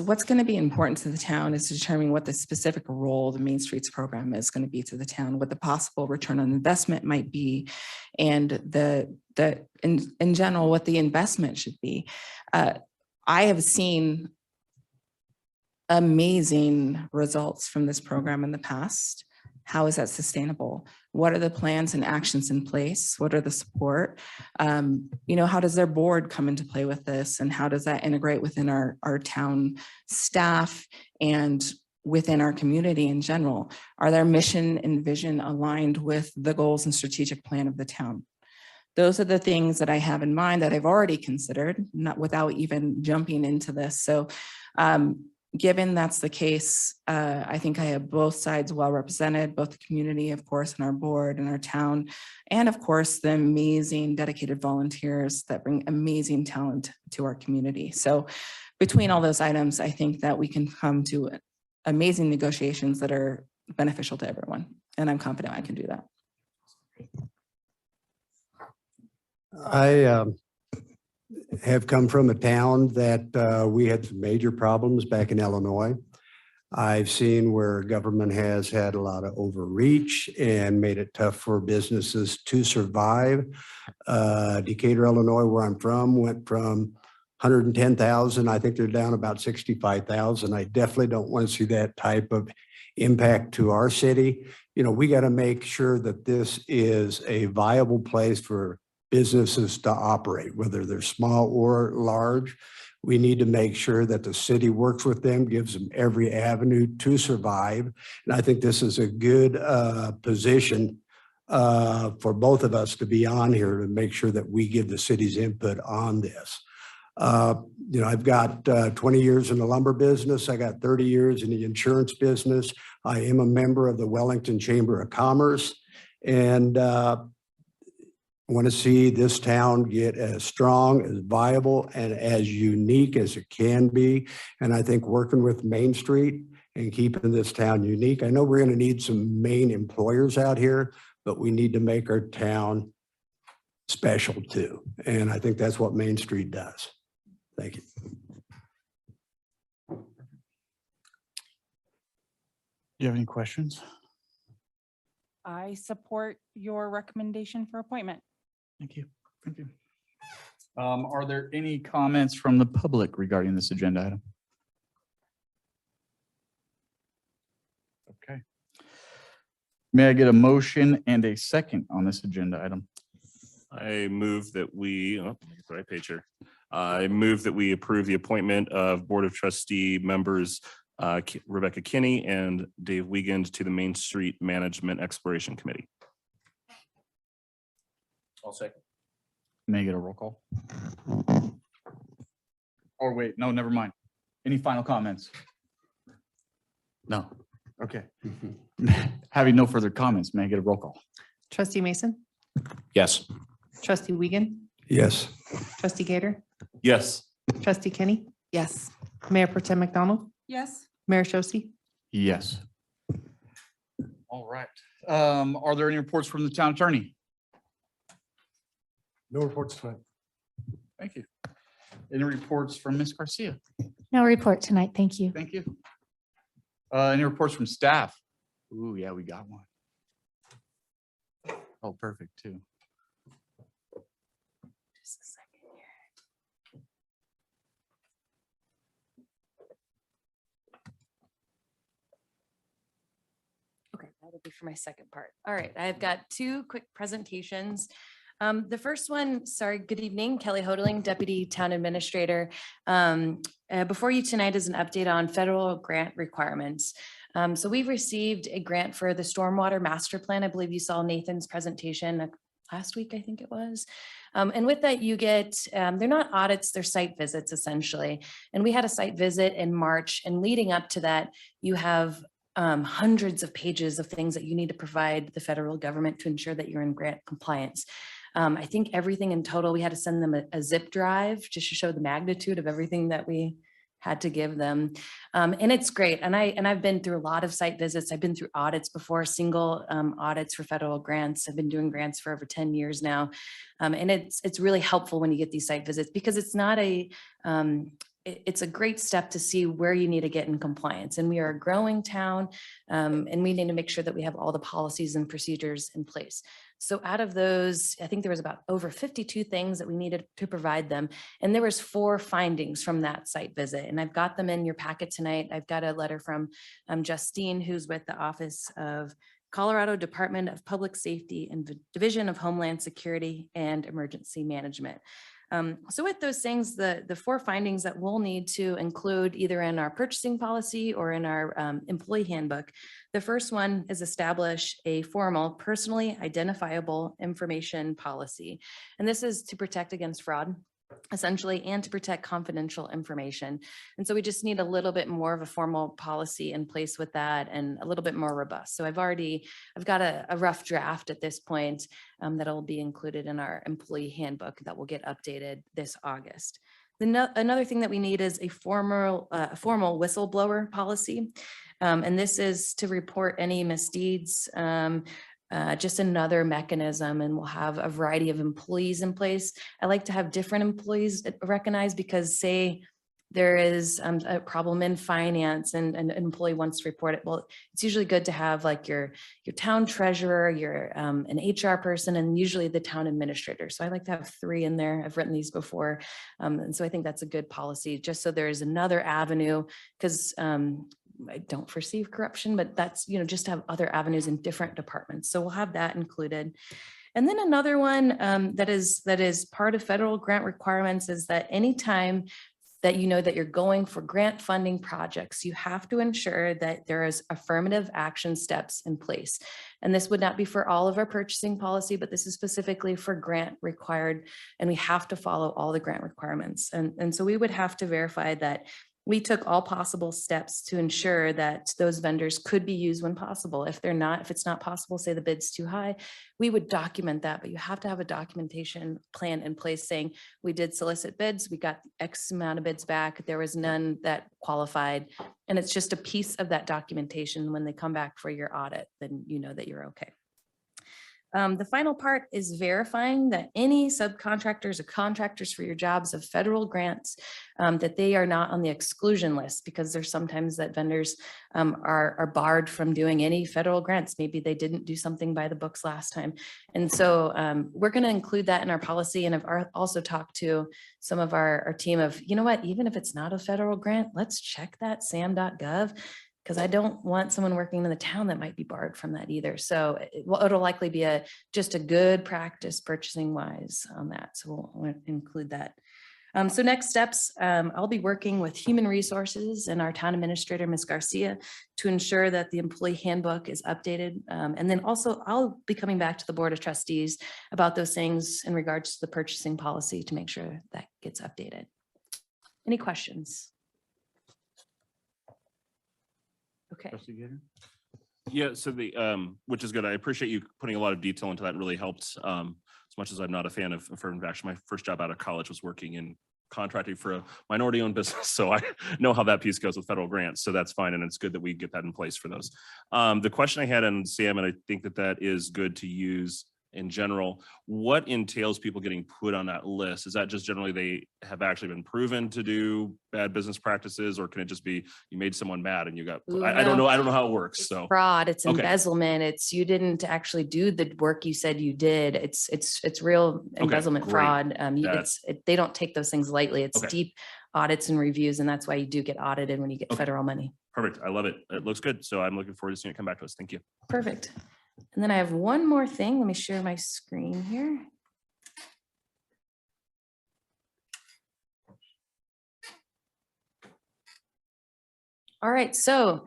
what's going to be important to the town is determining what the specific role the Main Streets program is going to be to the town, what the possible return on investment might be, and in general, what the investment should be. I have seen amazing results from this program in the past. How is that sustainable? What are the plans and actions in place? What are the support? How does their board come into play with this? And how does that integrate within our town staff and within our community in general? Are their mission and vision aligned with the goals and strategic plan of the town? Those are the things that I have in mind that I've already considered, not without even jumping into this. So given that's the case, I think I have both sides well represented, both the community, of course, and our board and our town, and of course, the amazing dedicated volunteers that bring amazing talent to our community. So between all those items, I think that we can come to amazing negotiations that are beneficial to everyone. And I'm confident I can do that. I have come from a town that we had some major problems back in Illinois. I've seen where government has had a lot of overreach and made it tough for businesses to survive. Decatur, Illinois, where I'm from, went from 110,000. I think they're down about 65,000. I definitely don't want to see that type of impact to our city. We got to make sure that this is a viable place for businesses to operate, whether they're small or large. We need to make sure that the city works with them, gives them every avenue to survive. And I think this is a good position for both of us to be on here to make sure that we give the city's input on this. I've got 20 years in the lumber business. I got 30 years in the insurance business. I am a member of the Wellington Chamber of Commerce, and want to see this town get as strong, as viable, and as unique as it can be. And I think working with Main Street and keeping this town unique. I know we're going to need some main employers out here, but we need to make our town special too. And I think that's what Main Street does. Thank you. Do you have any questions? I support your recommendation for appointment. Thank you. Thank you. Are there any comments from the public regarding this agenda item? Okay. May I get a motion and a second on this agenda item? I move that we, oh, get the right page here. I move that we approve the appointment of Board of Trustee members Rebecca Kinney and Dave Wiegand to the Main Street Management Exploration Committee. I'll second. May I get a roll call? Or wait, no, never mind. Any final comments? No. Okay. Having no further comments, may I get a roll call? Trustee Mason, Yes. trustee Wiegand, Yes. trustee Gator, Yes. trustee Kenny, Yes. Mayor Pro Tem McDonald, Yes. Mayor Shosse. Yes. All right. Are there any reports from the town attorney? No reports tonight. Thank you. Any reports from Ms. Garcia? No report tonight. Thank you. Thank you. Any reports from staff? Ooh, yeah, we got one. Oh, perfect too. Just a second here. that'll be for my second part. All right, I've got two quick presentations. The first one, sorry, good evening, Kelly Hodling, Deputy Town Administrator. Before you tonight is an update on federal grant requirements. So we've received a grant for the Stormwater Master Plan. I believe you saw Nathan's presentation last week, I think it was. And with that, you get, they're not audits, they're site visits essentially. And we had a site visit in March, and leading up to that, you have hundreds of pages of things that you need to provide the federal government to ensure that you're in grant compliance. I think everything in total, we had to send them a zip drive just to show the magnitude of everything that we had to give them. And it's great. And I've been through a lot of site visits. I've been through audits before, single audits for federal grants. I've been doing grants for over 10 years now. And it's really helpful when you get these site visits, because it's not it's a great step to see where you need to get in compliance. And we are a growing town, and we need to make sure that we have all the policies and procedures in place. So out of those, I think there was about over 52 things that we needed to provide them. And there was 4 findings from that site visit. And I've got them in your packet tonight. I've got a letter from Justine, who's with the Office of Colorado Department of Public Safety and the Division of Homeland Security and Emergency Management. So with those things, the 4 findings that we'll need to include either in our purchasing policy or in our employee handbook. The first one is establish a formal personally identifiable information policy. And this is to protect against fraud, essentially, and to protect confidential information. And so we just need a little bit more of a formal policy in place with that, and a little bit more robust. So I've got a rough draft at this point that'll be included in our employee handbook that will get updated this August. Another thing that we need is a formal whistleblower policy. And this is to report any misdeeds, just another mechanism, and we'll have a variety of employees in place. I like to have different employees recognized, because say there is a problem in finance and an employee wants to report it. Well, it's usually good to have like your town treasurer, your an HR person, and usually the town administrator. So I like to have 3 in there. I've written these before. And so I think that's a good policy, just so there's another avenue, because I don't foresee corruption, but that's, just to have other avenues in different departments. So we'll have that included. And then another one that is part of federal grant requirements is that anytime that you know that you're going for grant funding projects, you have to ensure that there is affirmative action steps in place. And this would not be for all of our purchasing policy, but this is specifically for grant required, and we have to follow all the grant requirements. And so we would have to verify that we took all possible steps to ensure that those vendors could be used when possible. If it's not possible, say the bid's too high, we would document that, but you have to have a documentation plan in place saying we did solicit bids, we got X amount of bids back, there was none that qualified. And it's just a piece of that documentation. When they come back for your audit, then you know that you're okay. The final part is verifying that any subcontractors or contractors for your jobs of federal grants, that they are not on the exclusion list, because there's sometimes that vendors are barred from doing any federal grants. Maybe they didn't do something by the books last time. And so we're going to include that in our policy. And I've also talked to some of our team of, even if it's not a federal grant, let's check that sam.gov. Because I don't want someone working in the town that might be barred from that either. So it'll likely be just a good practice purchasing wise on that. So we'll include that. So next steps, I'll be working with Human Resources and our town administrator, Ms. Garcia, to ensure that the employee handbook is updated. And then also I'll be coming back to the Board of Trustees about those things in regards to the purchasing policy to make sure that gets updated. Any questions? Okay. Yeah, so which is good. I appreciate you putting a lot of detail into that. It really helped. As much as I'm not a fan of affirmative action, my first job out of college was working in contracting for a minority-owned business, so I know how that piece goes with federal grants. So that's fine, and it's good that we get that in place for those. The question I had on Sam, and I think that is good to use in general, what entails people getting put on that list? Is that just generally they have actually been proven to do bad business practices, or can it just be you made someone mad and you got put? I don't know how it works. It's so fraud, it's Okay. embezzlement, it's you didn't actually do the work you said you did. It's real embezzlement, great. fraud. They don't take those things lightly. It's Okay. deep audits and reviews, and that's why you do get audited when you get Okay. federal money. Perfect. I love it. It looks good. So I'm looking forward to seeing it come back to us. Thank you. Perfect. And then I have one more thing. Let me share my screen here. All right, so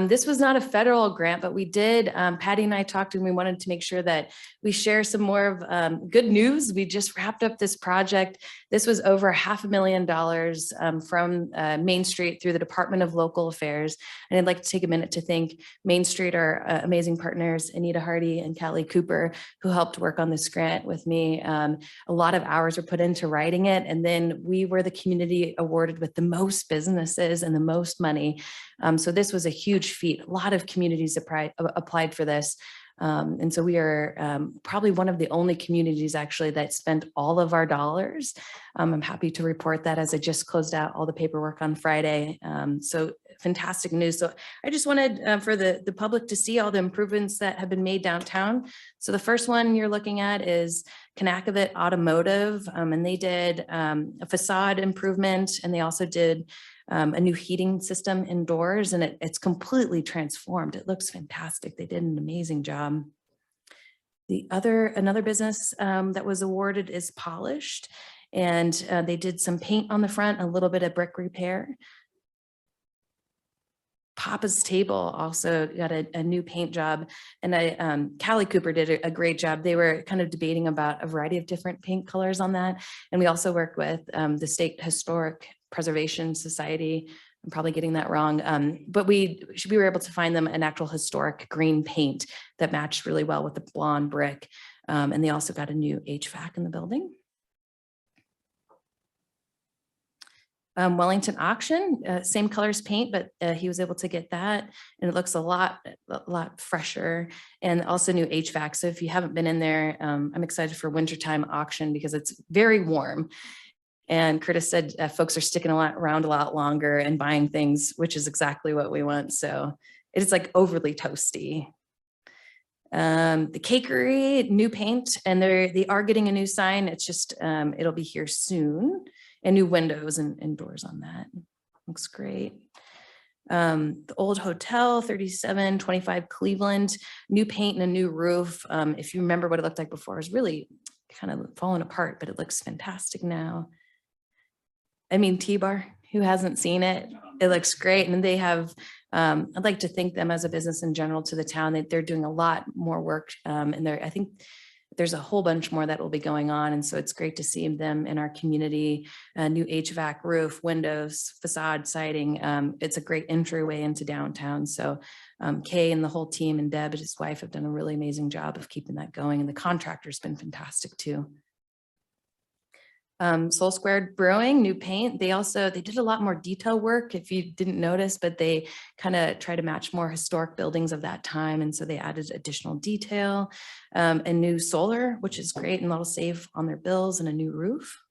this was not a federal grant, but we did, Patty and I talked and we wanted to make sure that we share some more of good news. We just wrapped up this project. This was over $500,000 from Main Street through the Department of Local Affairs. And I'd like to take a minute to thank Main Street, our amazing partners, Anita Hardy and Callie Cooper, who helped work on this grant with me. A lot of hours were put into writing it. And then we were the community awarded with the most businesses and the most money. So this was a huge feat. A lot of communities applied for this. And so we are probably one of the only communities actually that spent all of our dollars. I'm happy to report that as I just closed out all the paperwork on Friday. So fantastic news. So I just wanted for the public to see all the improvements that have been made downtown. So the first one you're looking at is Kanakavit Automotive, and they did a facade improvement, and they also did a new heating system indoors, and it's completely transformed. It looks fantastic. They did an amazing job. Another business that was awarded is Polished, and they did some paint on the front, a little bit of brick repair. Papa's Table also got a new paint job, and Callie Cooper did a great job. They were kind of debating about a variety of different paint colors on that. And we also worked with the State Historic Preservation Society. I'm probably getting that wrong, but we were able to find them an actual historic green paint that matched really well with the blonde brick. And they also got a new HVAC in the building. Wellington Auction, same colors paint, but he was able to get that, and it looks a lot fresher, and also new HVAC. So if you haven't been in there, I'm excited for wintertime auction because it's very warm. And Curtis said folks are sticking around a lot longer and buying things, which is exactly what we want. So it's like overly toasty. The Cakery, new paint, and they are getting a new sign. It's just, it'll be here soon, and new windows and doors on that. Looks great. The Old Hotel, 3725 Cleveland, new paint and a new roof. If you remember what it looked like before, it was really kind of falling apart, but it looks fantastic now. I mean, T-Bar, who hasn't seen it? It looks great. And they have, I'd like to thank them as a business in general to the town. They're doing a lot more work. And I think there's a whole bunch more that will be going on. And so it's great to see them in our community, new HVAC, roof, windows, facade, siding. It's a great entryway into downtown. So Kay and the whole team and Deb, his wife, have done a really amazing job of keeping that going. And the contractor's been fantastic too. Soul Squared Brewing, new paint. They did a lot more detail work, if you didn't notice, but they kind of try to match more historic buildings of that time. And so they added additional detail, and new solar, which is great, and that'll save on their bills, and a new roof.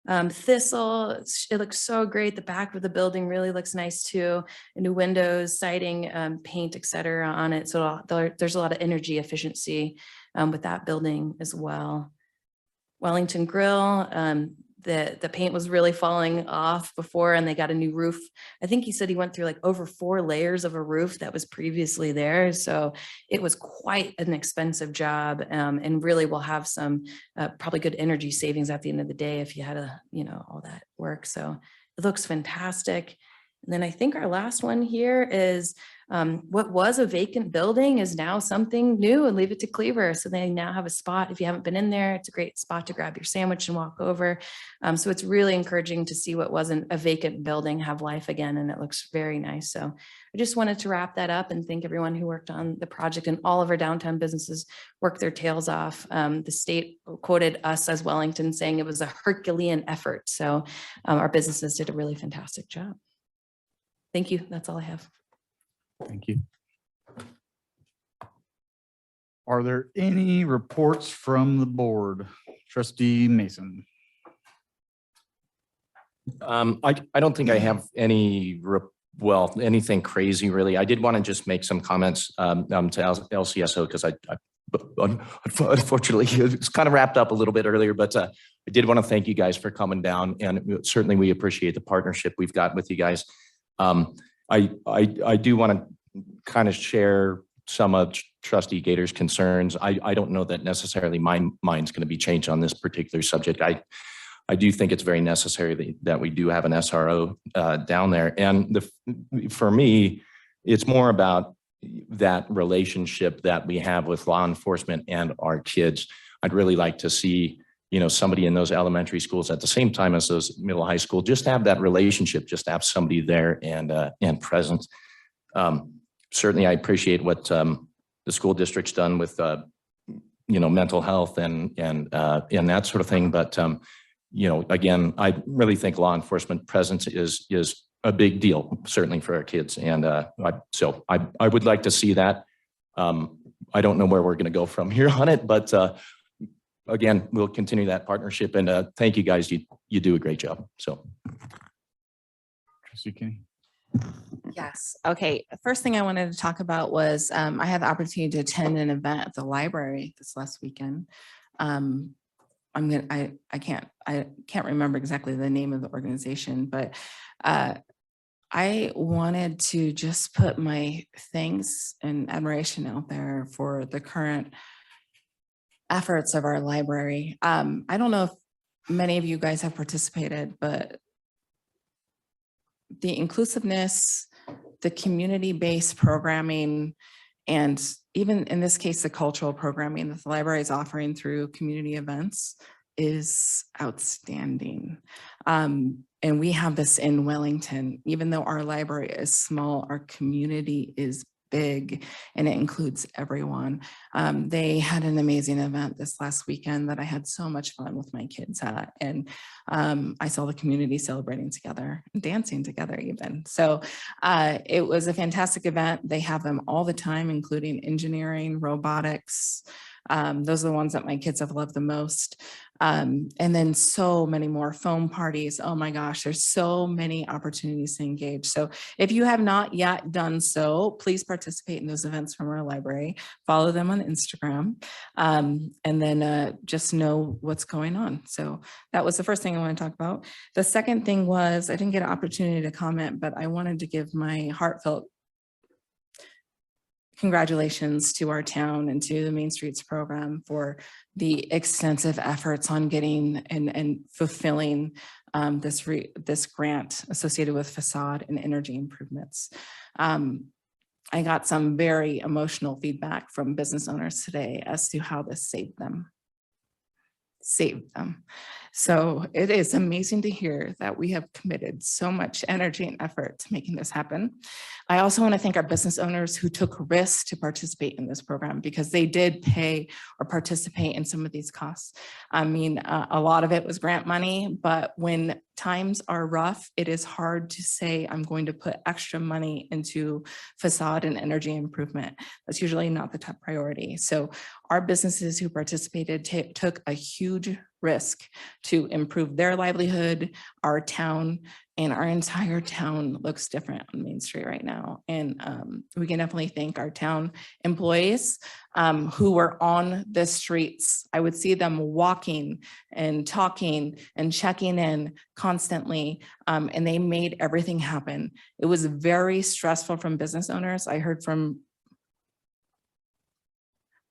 Thistle, it looks so great. The back of the building really looks nice too. New windows, siding, paint, etc. on it. So there's a lot of energy efficiency with that building as well. Wellington Grill, the paint was really falling off before, and they got a new roof. I think he said he went through like over 4 layers of a roof that was previously there. So it was quite an expensive job, and really will have some probably good energy savings at the end of the day if you had all that work. So it looks fantastic. And then I think our last one here is what was a vacant building is now something new, and Leave It to Cleaver. So they now have a spot. If you haven't been in there, it's a great spot to grab your sandwich and walk over. So it's really encouraging to see what wasn't a vacant building have life again, and it looks very nice. So I just wanted to wrap that up and thank everyone who worked on the project, and all of our downtown businesses worked their tails off. The state quoted us as Wellington saying it was a Herculean effort. So our businesses did a really fantastic job. Thank you. That's all I have. Thank you. Are there any reports from the board? Trustee Mason. I don't think I have anything crazy really. I did want to just make some comments to LCSO because I unfortunately, it's kind of wrapped up a little bit earlier, but I did want to thank you guys for coming down, and certainly we appreciate the partnership we've got with you guys. I do want to kind of share some of Trustee Gator's concerns. I don't know that necessarily my mind's going to be changed on this particular subject. I do think it's very necessary that we do have an SRO down there. And for me, it's more about that relationship that we have with law enforcement and our kids. I'd really like to see, somebody in those elementary schools at the same time as those middle high school, just have that relationship, just have somebody there and present. Certainly, I appreciate what the school district's done with, mental health and that sort of thing. But, again, I really think law enforcement presence is a big deal, certainly for our kids. And so I would like to see that. I don't know where we're going to go from here on it, but again, we'll continue that partnership. And thank you guys. You do a great job. So. Trustee Kenny. Yes. Okay. The first thing I wanted to talk about was I had the opportunity to attend an event at the library this last weekend. I can't remember exactly the name of the organization, but I wanted to just put my thanks and admiration out there for the current efforts of our library. I don't know if many of you guys have participated, but the inclusiveness, the community-based programming, and even in this case, the cultural programming that the library is offering through community events is outstanding. And we have this in Wellington. Even though our library is small, our community is big and it includes everyone. They had an amazing event this last weekend that I had so much fun with my kids at. And I saw the community celebrating together, dancing together even. So it was a fantastic event. They have them all the time, including engineering, robotics. Those are the ones that my kids have loved the most. And then so many more foam parties. Oh my gosh, there's so many opportunities to engage. So if you have not yet done so, please participate in those events from our library. Follow them on Instagram, and then just know what's going on. So that was the first thing I want to talk about. The second thing was, I didn't get an opportunity to comment, but I wanted to give my heartfelt congratulations to our town and to the Main Streets program for the extensive efforts on getting and fulfilling this grant associated with facade and energy improvements. I got some very emotional feedback from business owners today as to how this saved them. So it is amazing to hear that we have committed so much energy and effort to making this happen. I also want to thank our business owners who took risks to participate in this program, because they did pay or participate in some of these costs. I mean, a lot of it was grant money, but when times are rough, it is hard to say, I'm going to put extra money into facade and energy improvement. That's usually not the top priority. So our businesses who participated took a huge risk to improve their livelihood. Our town and our entire town looks different on Main Street right now. And we can definitely thank our town employees who were on the streets. I would see them walking and talking and checking in constantly, and they made everything happen. It was very stressful from business owners. I heard from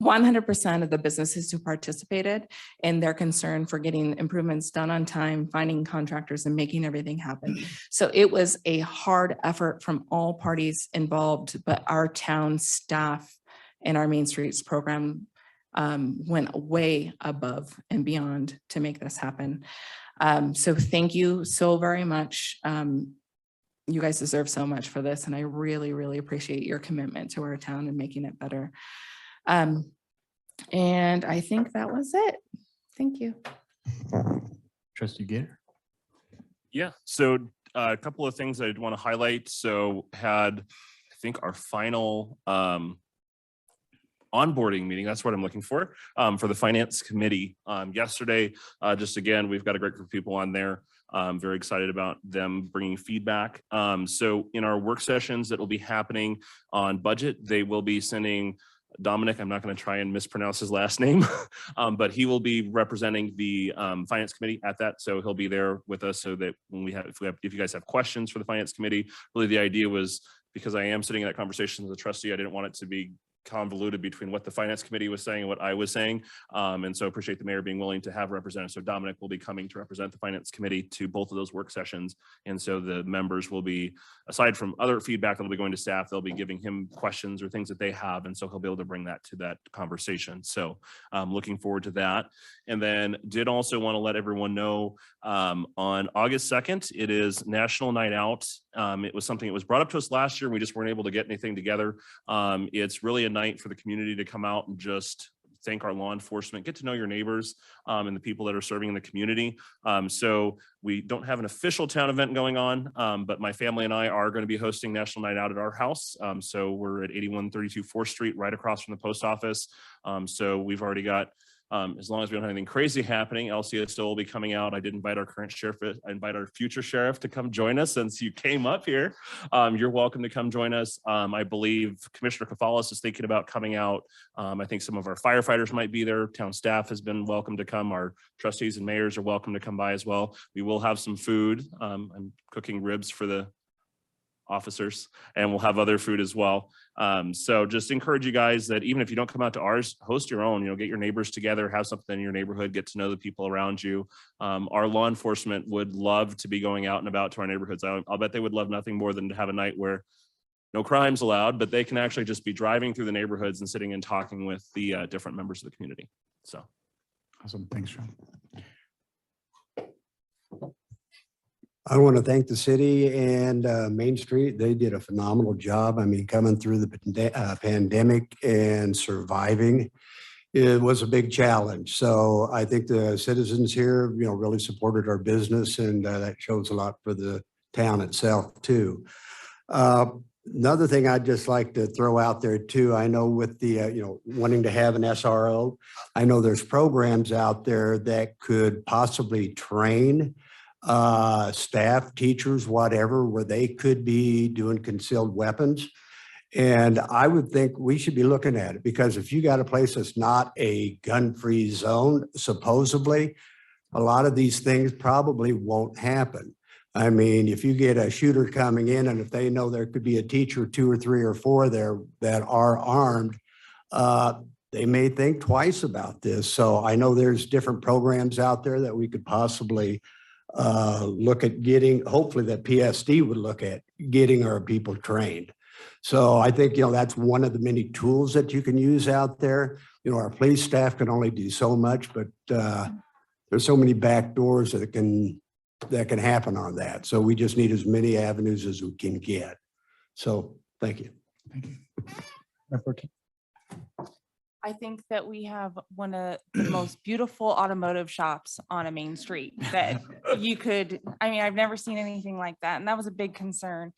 100% of the businesses who participated in their concern for getting improvements done on time, finding contractors and making everything happen. So it was a hard effort from all parties involved, but our town staff and our Main Streets program went way above and beyond to make this happen. So thank you so very much. You guys deserve so much for this, and I really, really appreciate your commitment to our town and making it better. And I think that was it. Thank you. Trustee Gator. Yeah, so a couple of things I'd want to highlight. So had, I think, our final onboarding meeting, that's what I'm looking for the finance committee yesterday. Just again, we've got a great group of people on there. I'm very excited about them bringing feedback. So in our work sessions that will be happening on budget, they will be sending Dominic, I'm not going to try and mispronounce his last name, but he will be representing the Finance Committee at that. So he'll be there with us so that when if you guys have questions for the Finance Committee, really the idea was, because I am sitting in that conversation as a trustee, I didn't want it to be convoluted between what the Finance Committee was saying and what I was saying. And so appreciate the mayor being willing to have representatives. So Dominic will be coming to represent the Finance Committee to both of those work sessions. And so the members will be, aside from other feedback that'll be going to staff, they'll be giving him questions or things that they have. And so he'll be able to bring that to that conversation. So looking forward to that. And then did also want to let everyone know on August 2nd, it is National Night Out. It was something that was brought up to us last year. We just weren't able to get anything together. It's really a night for the community to come out and just thank our law enforcement, get to know your neighbors and the people that are serving in the community. So we don't have an official town event going on, but my family and I are going to be hosting National Night Out at our house. So we're at 8132 4th Street, right across from the post office. So we've already got, as long as we don't have anything crazy happening, LCSO will be coming out. I did invite our current sheriff, I invite our future sheriff to come join us since you came up here. You're welcome to come join us. I believe Commissioner Kafalis is thinking about coming out. I think some of our firefighters might be there. Town staff has been welcome to come. Our trustees and mayors are welcome to come by as well. We will have some food. I'm cooking ribs for the officers, and we'll have other food as well. So just encourage you guys that even if you don't come out to ours, host your own, get your neighbors together, have something in your neighborhood, get to know the people around you. Our law enforcement would love to be going out and about to our neighborhoods. I'll bet they would love nothing more than to have a night where no crimes allowed, but they can actually just be driving through the neighborhoods and sitting and talking with the different members of the community. So. Awesome. Thanks, Sean. I want to thank the city and Main Street. They did a phenomenal job. I mean, coming through the pandemic and surviving, it was a big challenge. So I think the citizens here, really supported our business, and that shows a lot for the town itself too. Another thing I'd just like to throw out there too, I know with the, wanting to have an SRO, I know there's programs out there that could possibly train staff, teachers, whatever, where they could be doing concealed weapons. And I would think we should be looking at it, because if you got a place that's not a gun-free zone, supposedly, a lot of these things probably won't happen. I mean, if you get a shooter coming in, and if they know there could be a teacher, 2 or 3 or 4 there that are armed, they may think twice about this. So I know there's different programs out there that we could possibly look at getting, hopefully that PSD would look at getting our people trained. So I think, that's one of the many tools that you can use out there. Our police staff can only do so much, but there's so many back doors that can happen on that. So we just need as many avenues as we can get. So thank you. Thank you. I think that we have one of the most beautiful automotive shops on a main street that you could, I've never seen anything like that. And that was a big concern.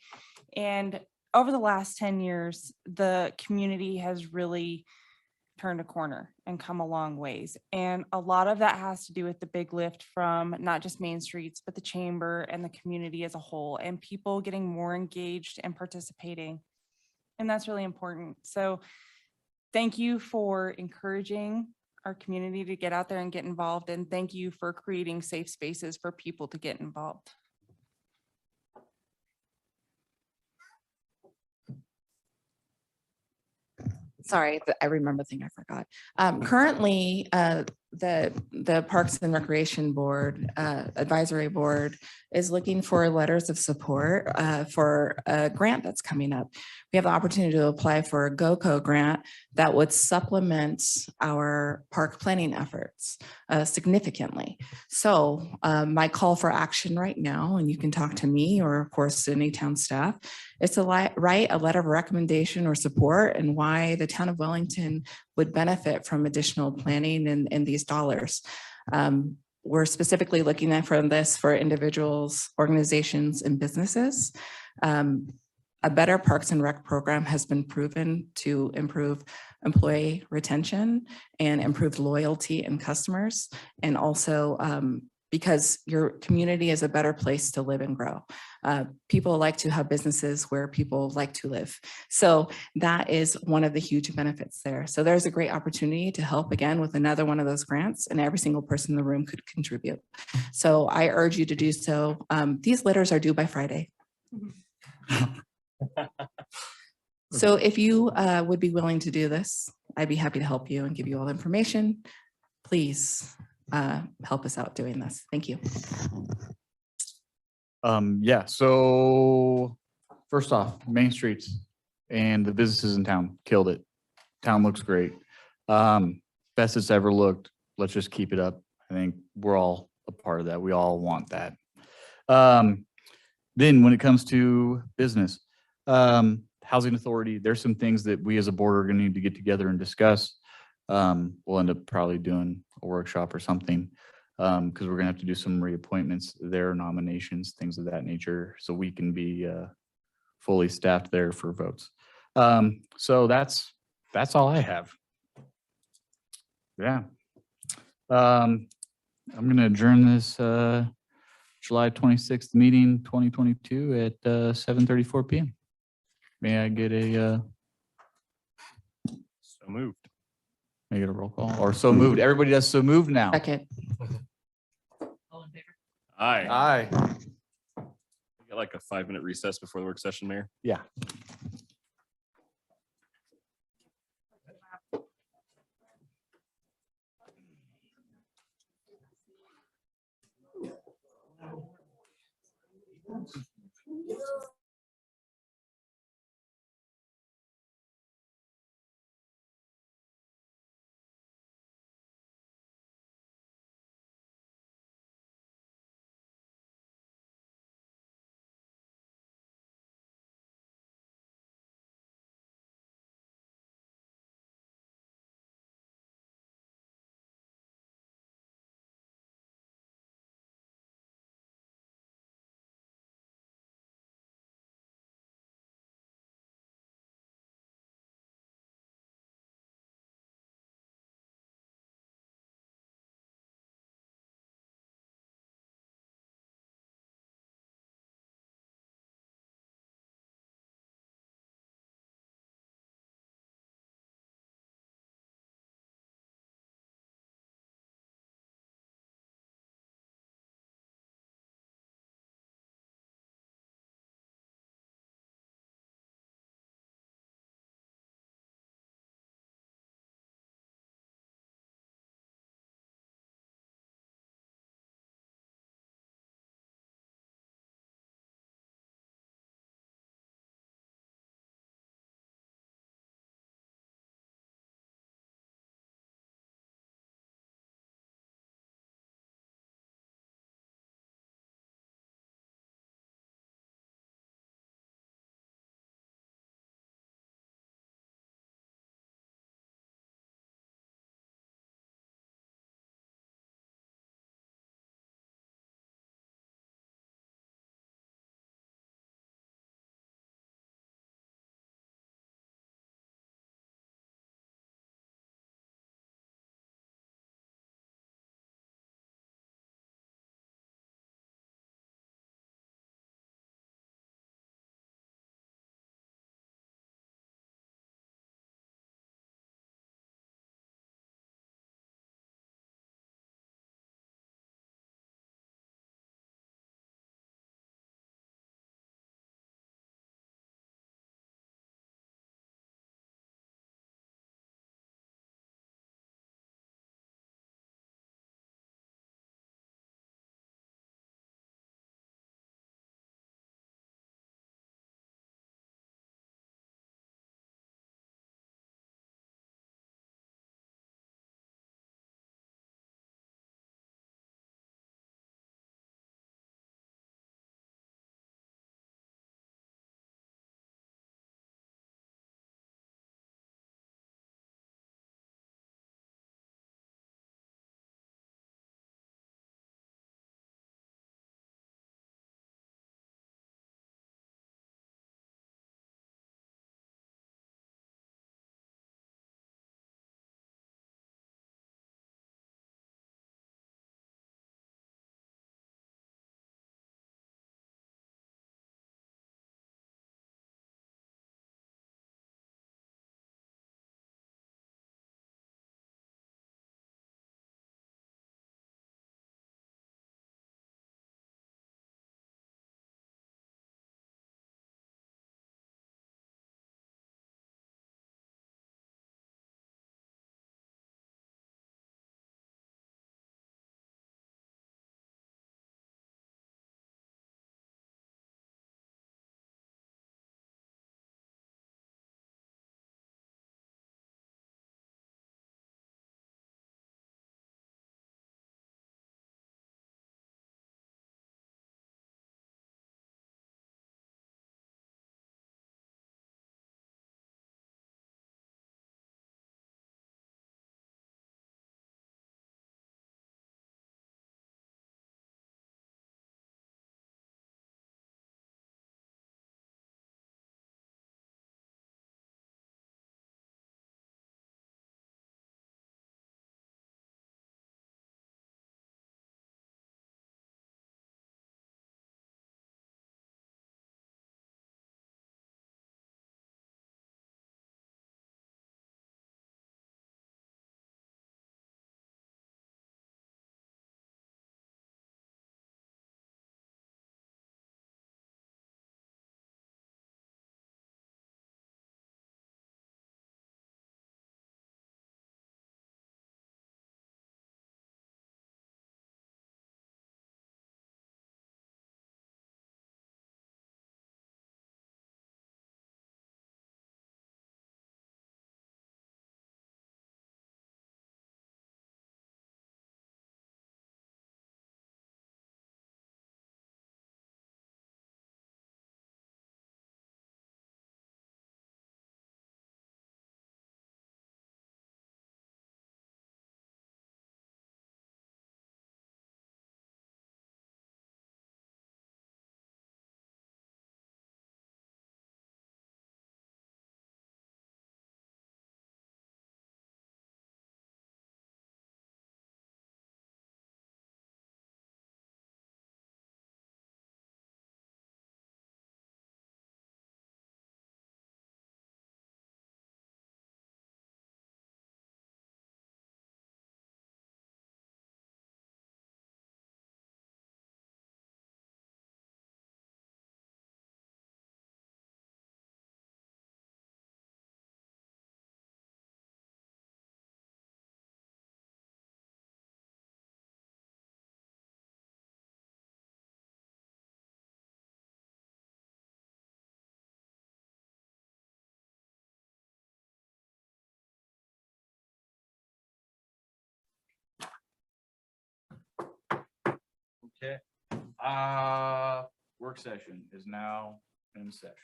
And over the last 10 years, the community has really turned a corner and come a long ways. And a lot of that has to do with the big lift from not just Main Streets, but the chamber and the community as a whole, and people getting more engaged and participating. And that's really important. So thank you for encouraging our community to get out there and get involved. And thank you for creating safe spaces for people to get involved. Sorry, I remember the thing I forgot. Currently, the Parks and Recreation Board, Advisory Board is looking for letters of support for a grant that's coming up. We have the opportunity to apply for a GOCO grant that would supplement our park planning efforts significantly. So my call for action right now, and you can talk to me or of course any town staff, is to write a letter of recommendation or support and why the town of Wellington would benefit from additional planning and these dollars. We're specifically looking at this for individuals, organizations, and businesses. A better Parks and Rec program has been proven to improve employee retention and improve loyalty in customers, and also because your community is a better place to live and grow. People like to have businesses where people like to live. So that is one of the huge benefits there. So there's a great opportunity to help again with another one of those grants, and every single person in the room could contribute. So I urge you to do so. These letters are due by Friday. So if you would be willing to do this, I'd be happy to help you and give you all the information. Please help us out doing this. Thank you. Yeah, so first off, Main Streets and the businesses in town killed it. Town looks great. Best it's ever looked. Let's just keep it up. I think we're all a part of that. We all want that. Then when it comes to business, housing authority, there's some things that we as a board are going to need to get together and discuss. We'll end up probably doing a workshop or something because we're going to have to do some reappointments, their nominations, things of that nature, so we can be fully staffed there for votes. So that's all I have. Yeah. I'm going to adjourn this July 26th meeting 2022 at 7:34 p.m. May I get a So moved. may I get a roll call or so moved? Everybody does so moved now. Second. Aye. Aye. We got like a 5-minute recess before the work session, Mayor. Yeah. Okay. Work session is now in session.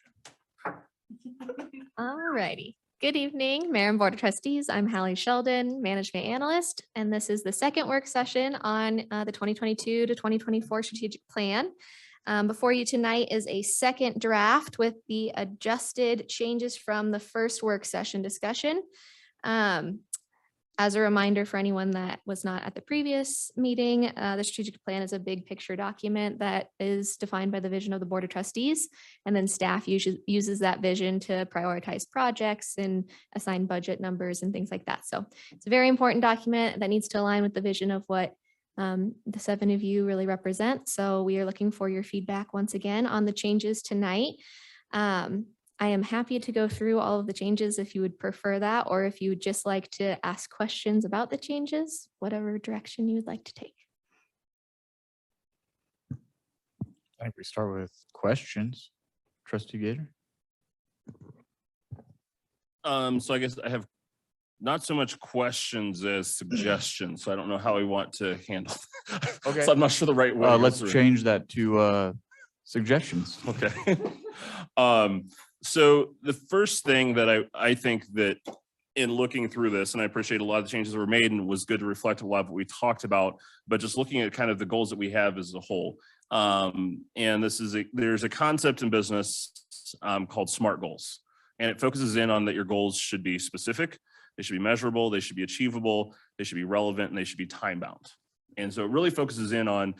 All righty. Good evening, Mayor and Board of Trustees. I'm Hallie Sheldon, Management Analyst, and this is the second work session on the 2022 to 2024 strategic plan. Before you tonight is a second draft with the adjusted changes from the first work session discussion. As a reminder for anyone that was not at the previous meeting, the strategic plan is a big picture document that is defined by the vision of the Board of Trustees. And then staff uses that vision to prioritize projects and assign budget numbers and things like that. So it's a very important document that needs to align with the vision of what the 7 of you really represent. So we are looking for your feedback once again on the changes tonight. I am happy to go through all of the changes if you would prefer that, or if you would just like to ask questions about the changes, whatever direction you would like to take. I think we start with questions. Trustee Gator. So I guess I have not so much questions as suggestions. So I don't know how we want to handle. Okay. So I'm not sure the right way. to go Let's through it. change that to suggestions. Okay. So the first thing that I think that in looking through this, and I appreciate a lot of the changes that were made, and it was good to reflect a lot of what we talked about, but just looking at kind of the goals that we have as a whole. And there's a concept in business called SMART goals, and it focuses in on that your goals should be specific, they should be measurable, they should be achievable, they should be relevant, and they should be time bound. And so it really focuses in on,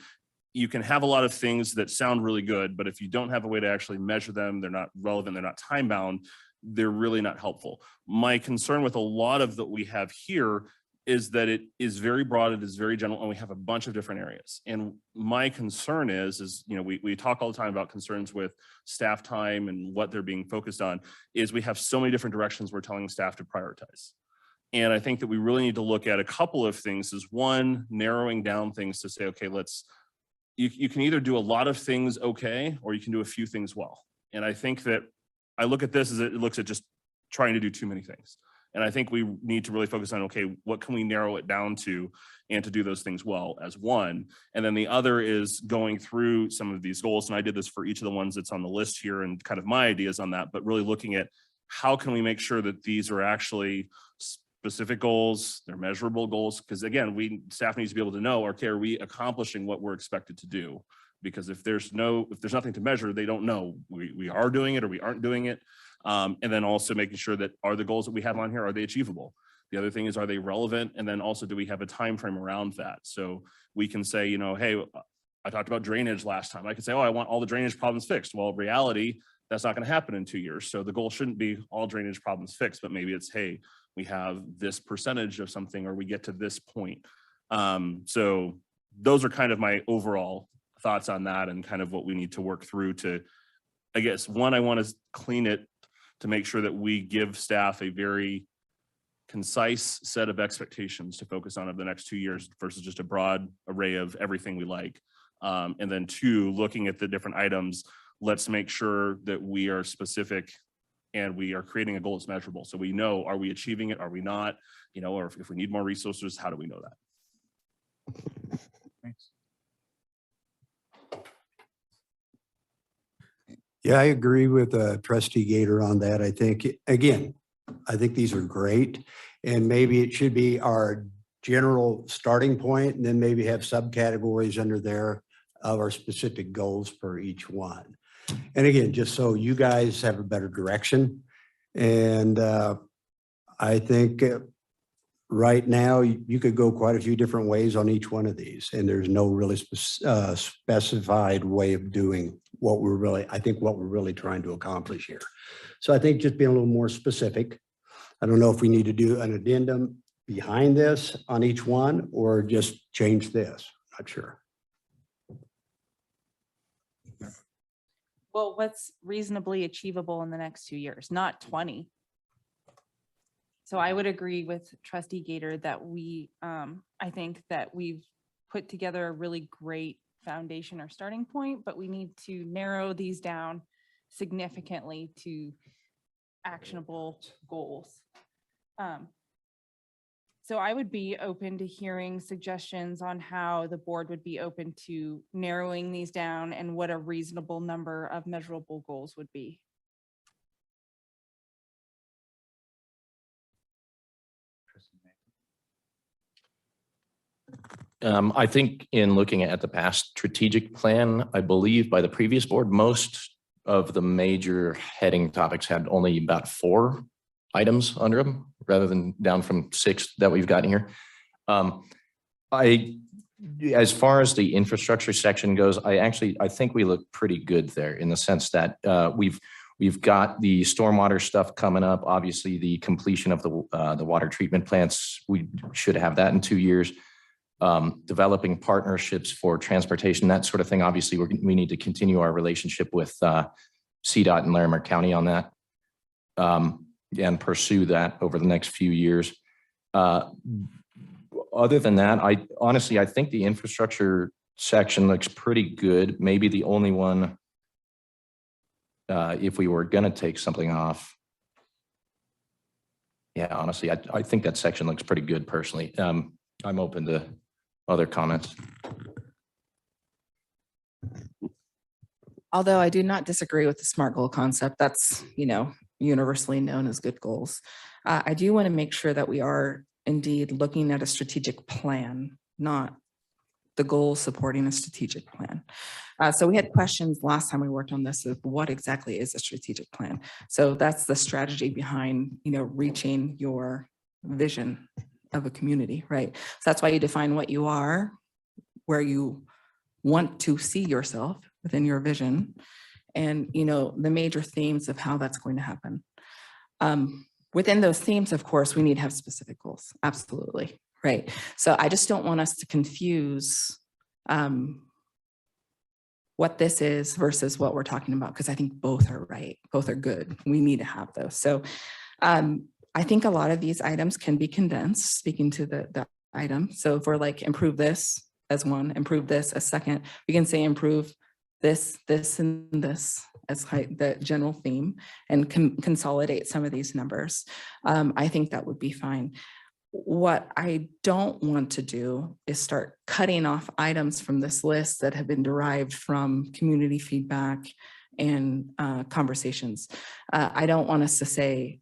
you can have a lot of things that sound really good, but if you don't have a way to actually measure them, they're not relevant, they're not time bound, they're really not helpful. My concern with a lot of that we have here is that it is very broad, it is very general, and we have a bunch of different areas. And my concern is, you know, we talk all the time about concerns with staff time and what they're being focused on, is we have so many different directions we're telling staff to prioritize. And I think that we really need to look at a couple of things. Is one, narrowing down things to say, okay, you can either do a lot of things okay, or you can do a few things well. And I think that I look at this as it looks at just trying to do too many things. And I think we need to really focus on, okay, what can we narrow it down to and to do those things well as one. And then the other is going through some of these goals. And I did this for each of the ones that's on the list here and kind of my ideas on that, but really looking at how can we make sure that these are actually specific goals, they're measurable goals, because again, staff needs to be able to know, okay, are we accomplishing what we're expected to do? Because if there's nothing to measure, they don't know we are doing it or we aren't doing it. And then also making sure that are the goals that we have on here, are they achievable? The other thing is, are they relevant? And then also, do we have a time frame around that? So we can say, you know, hey, I talked about drainage last time. I could say, oh, I want all the drainage problems fixed. Well, in reality, that's not going to happen in 2 years. So the goal shouldn't be all drainage problems fixed, but maybe it's, hey, we have this percentage of something, or we get to this point. So those are kind of my overall thoughts on that, and kind of what we need to work through to, I guess, one, I want to clean it to make sure that we give staff a very concise set of expectations to focus on over the next 2 years versus just a broad array of everything we like. And then two, looking at the different items, let's make sure that we are specific and we are creating a goal that's measurable. So we know, are we achieving it? Are we not? You know, or if we need more resources, how do we know that? Thanks. Yeah, I agree with Trustee Gator on that. I think, again, I think these are great. And maybe it should be our general starting point, and then maybe have subcategories under there of our specific goals for each one. And again, just so you guys have a better direction. And I think right now you could go quite a few different ways on each one of these, and there's no really specified way of doing what we're really trying to accomplish here. So I think just being a little more specific. I don't know if we need to do an addendum behind this on each one, or just change this. Not sure. Well, what's reasonably achievable in the next 2 years, not 20. So I would agree with Trustee Gator that I think that we've put together a really great foundation or starting point, but we need to narrow these down significantly to actionable goals. So I would be open to hearing suggestions on how the board would be open to narrowing these down and what a reasonable number of measurable goals would be. I think in looking at the past strategic plan, I believe by the previous board, most of the major heading topics had only about 4 items under them, rather than down from 6 that we've gotten here. As far as the infrastructure section goes, I think we look pretty good there in the sense that we've got the stormwater stuff coming up. Obviously, the completion of the water treatment plants, we should have that in 2 years. Developing partnerships for transportation, that sort of thing. Obviously, we need to continue our relationship with CDOT and Larimer County on that, and pursue that over the next few years. Other than that, I think the infrastructure section looks pretty good. Maybe the only one, if we were going to take something off. Yeah, honestly, I think that section looks pretty good personally. I'm open to other comments. Although I do not disagree with the SMART goal concept, that's, universally known as good goals. I do want to make sure that we are indeed looking at a strategic plan, not the goals supporting a strategic plan. So we had questions last time we worked on this of what exactly is a strategic plan. So that's the strategy behind, reaching your vision of a community, right? So that's why you define what you are, where you want to see yourself within your vision, and the major themes of how that's going to happen. Within those themes, of course, we need to have specific goals. Absolutely, right? So I just don't want us to confuse what this is versus what we're talking about, because I think both are right, both are good. We need to have those. So I think a lot of these items can be condensed, speaking to the item. So if we're like, improve this as one, improve this as second, we can say improve this, this, and this as the general theme, and consolidate some of these numbers. I think that would be fine. What I don't want to do is start cutting off items from this list that have been derived from community feedback and conversations. I don't want us to say,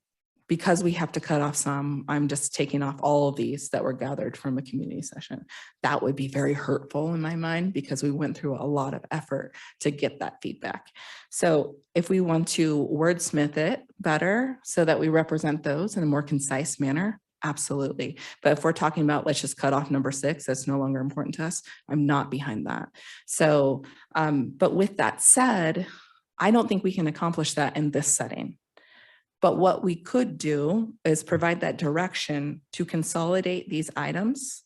because we have to cut off some, I'm just taking off all of these that were gathered from a community session. That would be very hurtful in my mind, because we went through a lot of effort to get that feedback. So if we want to wordsmith it better so that we represent those in a more concise manner, absolutely. But if we're talking about, let's just cut off number 6, that's no longer important to us, I'm not behind that. So, but with that said, I don't think we can accomplish that in this setting. But what we could do is provide that direction to consolidate these items,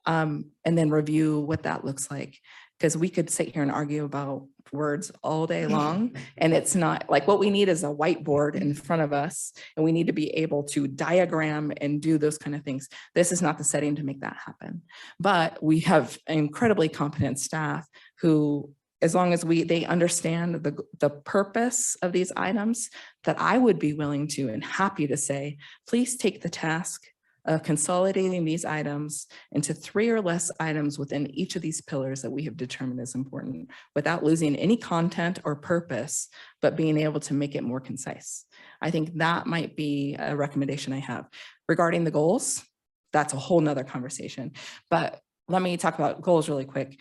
and then review what that looks like. Because we could sit here and argue about words all day long, and it's not like, what we need is a whiteboard in front of us, and we need to be able to diagram and do those kind of things. This is not the setting to make that happen. But we have incredibly competent staff who, as long as they understand the purpose of these items, that I would be willing to and happy to say, please take the task of consolidating these items into 3 or less items within each of these pillars that we have determined is important, without losing any content or purpose, but being able to make it more concise. I think that might be a recommendation I have. Regarding the goals, that's a whole nother conversation. But let me talk about goals really quick.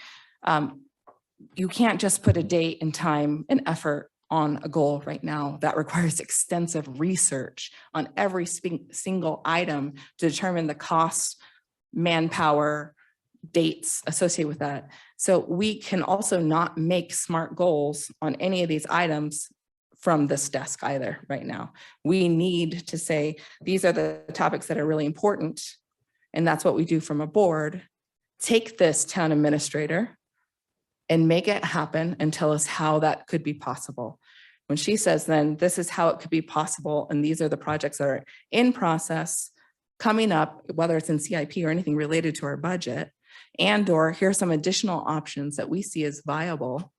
You can't just put a date and time and effort on a goal right now. That requires extensive research on every single item to determine the cost, manpower, dates associated with that. So we can also not make SMART goals on any of these items from this desk either right now. We need to say, these are the topics that are really important, and that's what we do from a board. Take this, town administrator, and make it happen and tell us how that could be possible. When she says, then this is how it could be possible, and these are the projects that are in process coming up, whether it's in CIP or anything related to our budget, and or here's some additional options that we see as viable,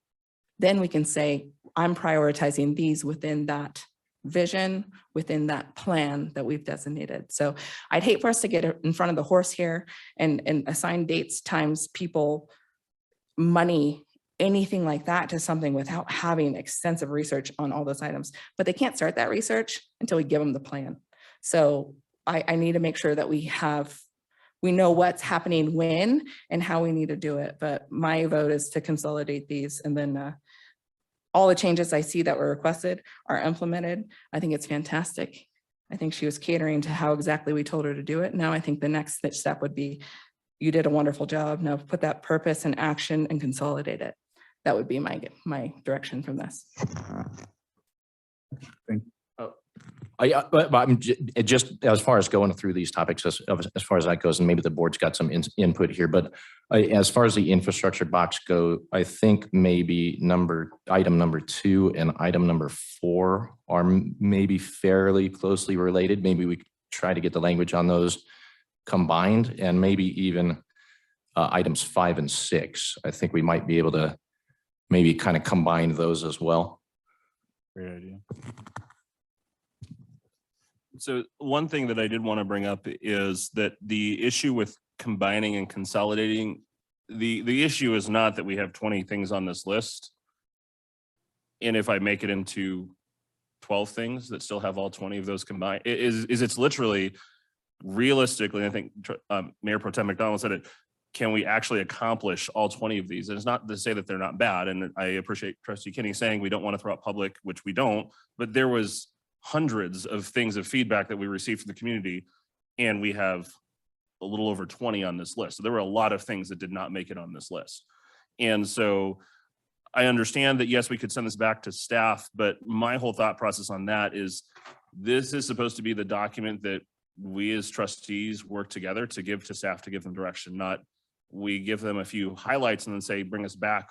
then we can say, I'm prioritizing these within that vision within that plan that we've designated. So I'd hate for us to get in front of the horse here and assign dates, times, people, money, anything like that to something without having extensive research on all those items. But they can't start that research until we give them the plan. So I need to make sure that we know what's happening when and how we need to do it. But my vote is to consolidate these, and then all the changes I see that were requested are implemented. I think it's fantastic. I think she was catering to how exactly we told her to do it. Now I think the next step would be, you did a wonderful job. Now put that purpose in action and consolidate it. That would be my direction from this. But I'm just as far as going through these topics, as far as that goes, and maybe the board's got some input here, but as far as the infrastructure box go, I think maybe item number 2 and item number 4 are maybe fairly closely related. Maybe we try to get the language on those combined, and maybe even items 5 and 6. I think we might be able to maybe kind of combine those as well. Great idea. So one thing that I did want to bring up is that the issue with combining and consolidating, the issue is not that we have 20 things on this list. And if I make it into 12 things that still have all 20 of those combined, it's literally realistically, I think Mayor Pro Tem McDonald said it, can we actually accomplish all 20 of these? And it's not to say that they're not bad. And I appreciate Trustee Kinney saying we don't want to throw out public, which we don't, but there was hundreds of things of feedback that we received from the community, and we have a little over 20 on this list. So there were a lot of things that did not make it on this list. And so I understand that, yes, we could send this back to staff, but my whole thought process on that is this is supposed to be the document that we as trustees work together to give to staff, to give them direction, not we give them a few highlights and then say, bring us back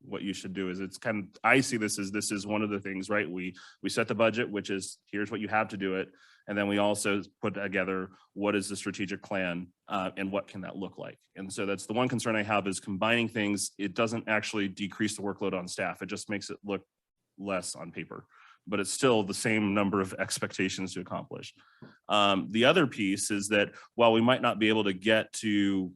what you should do. Is it's kind of, I see this as, this is one of the things, right? We set the budget, which is here's what you have to do it. And then we also put together what is the strategic plan and what can that look like? And so that's the one concern I have is combining things. It doesn't actually decrease the workload on staff. It just makes it look less on paper, but it's still the same number of expectations to accomplish. The other piece is that while we might not be able to get to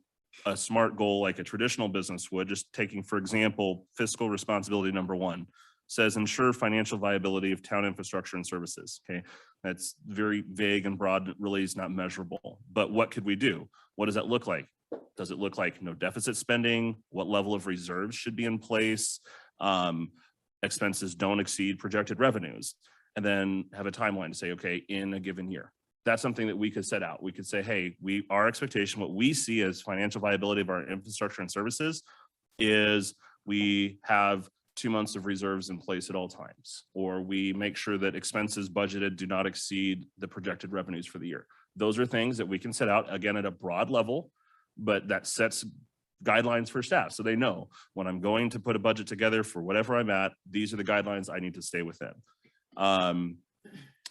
a SMART goal like a traditional business would, just taking, for example, fiscal responsibility number 1 says ensure financial viability of town infrastructure and services. Okay, that's very vague and broad. It really is not measurable. But what could we do? What does that look like? Does it look like no deficit spending? What level of reserves should be in place? Expenses don't exceed projected revenues. And then have a timeline to say, okay, in a given year. That's something that we could set out. We could say, hey, our expectation, what we see as financial viability of our infrastructure and services is we have 2 months of reserves in place at all times, or we make sure that expenses budgeted do not exceed the projected revenues for the year. Those are things that we can set out, again, at a broad level, but that sets guidelines for staff. So they know when I'm going to put a budget together for whatever I'm at, these are the guidelines I need to stay within.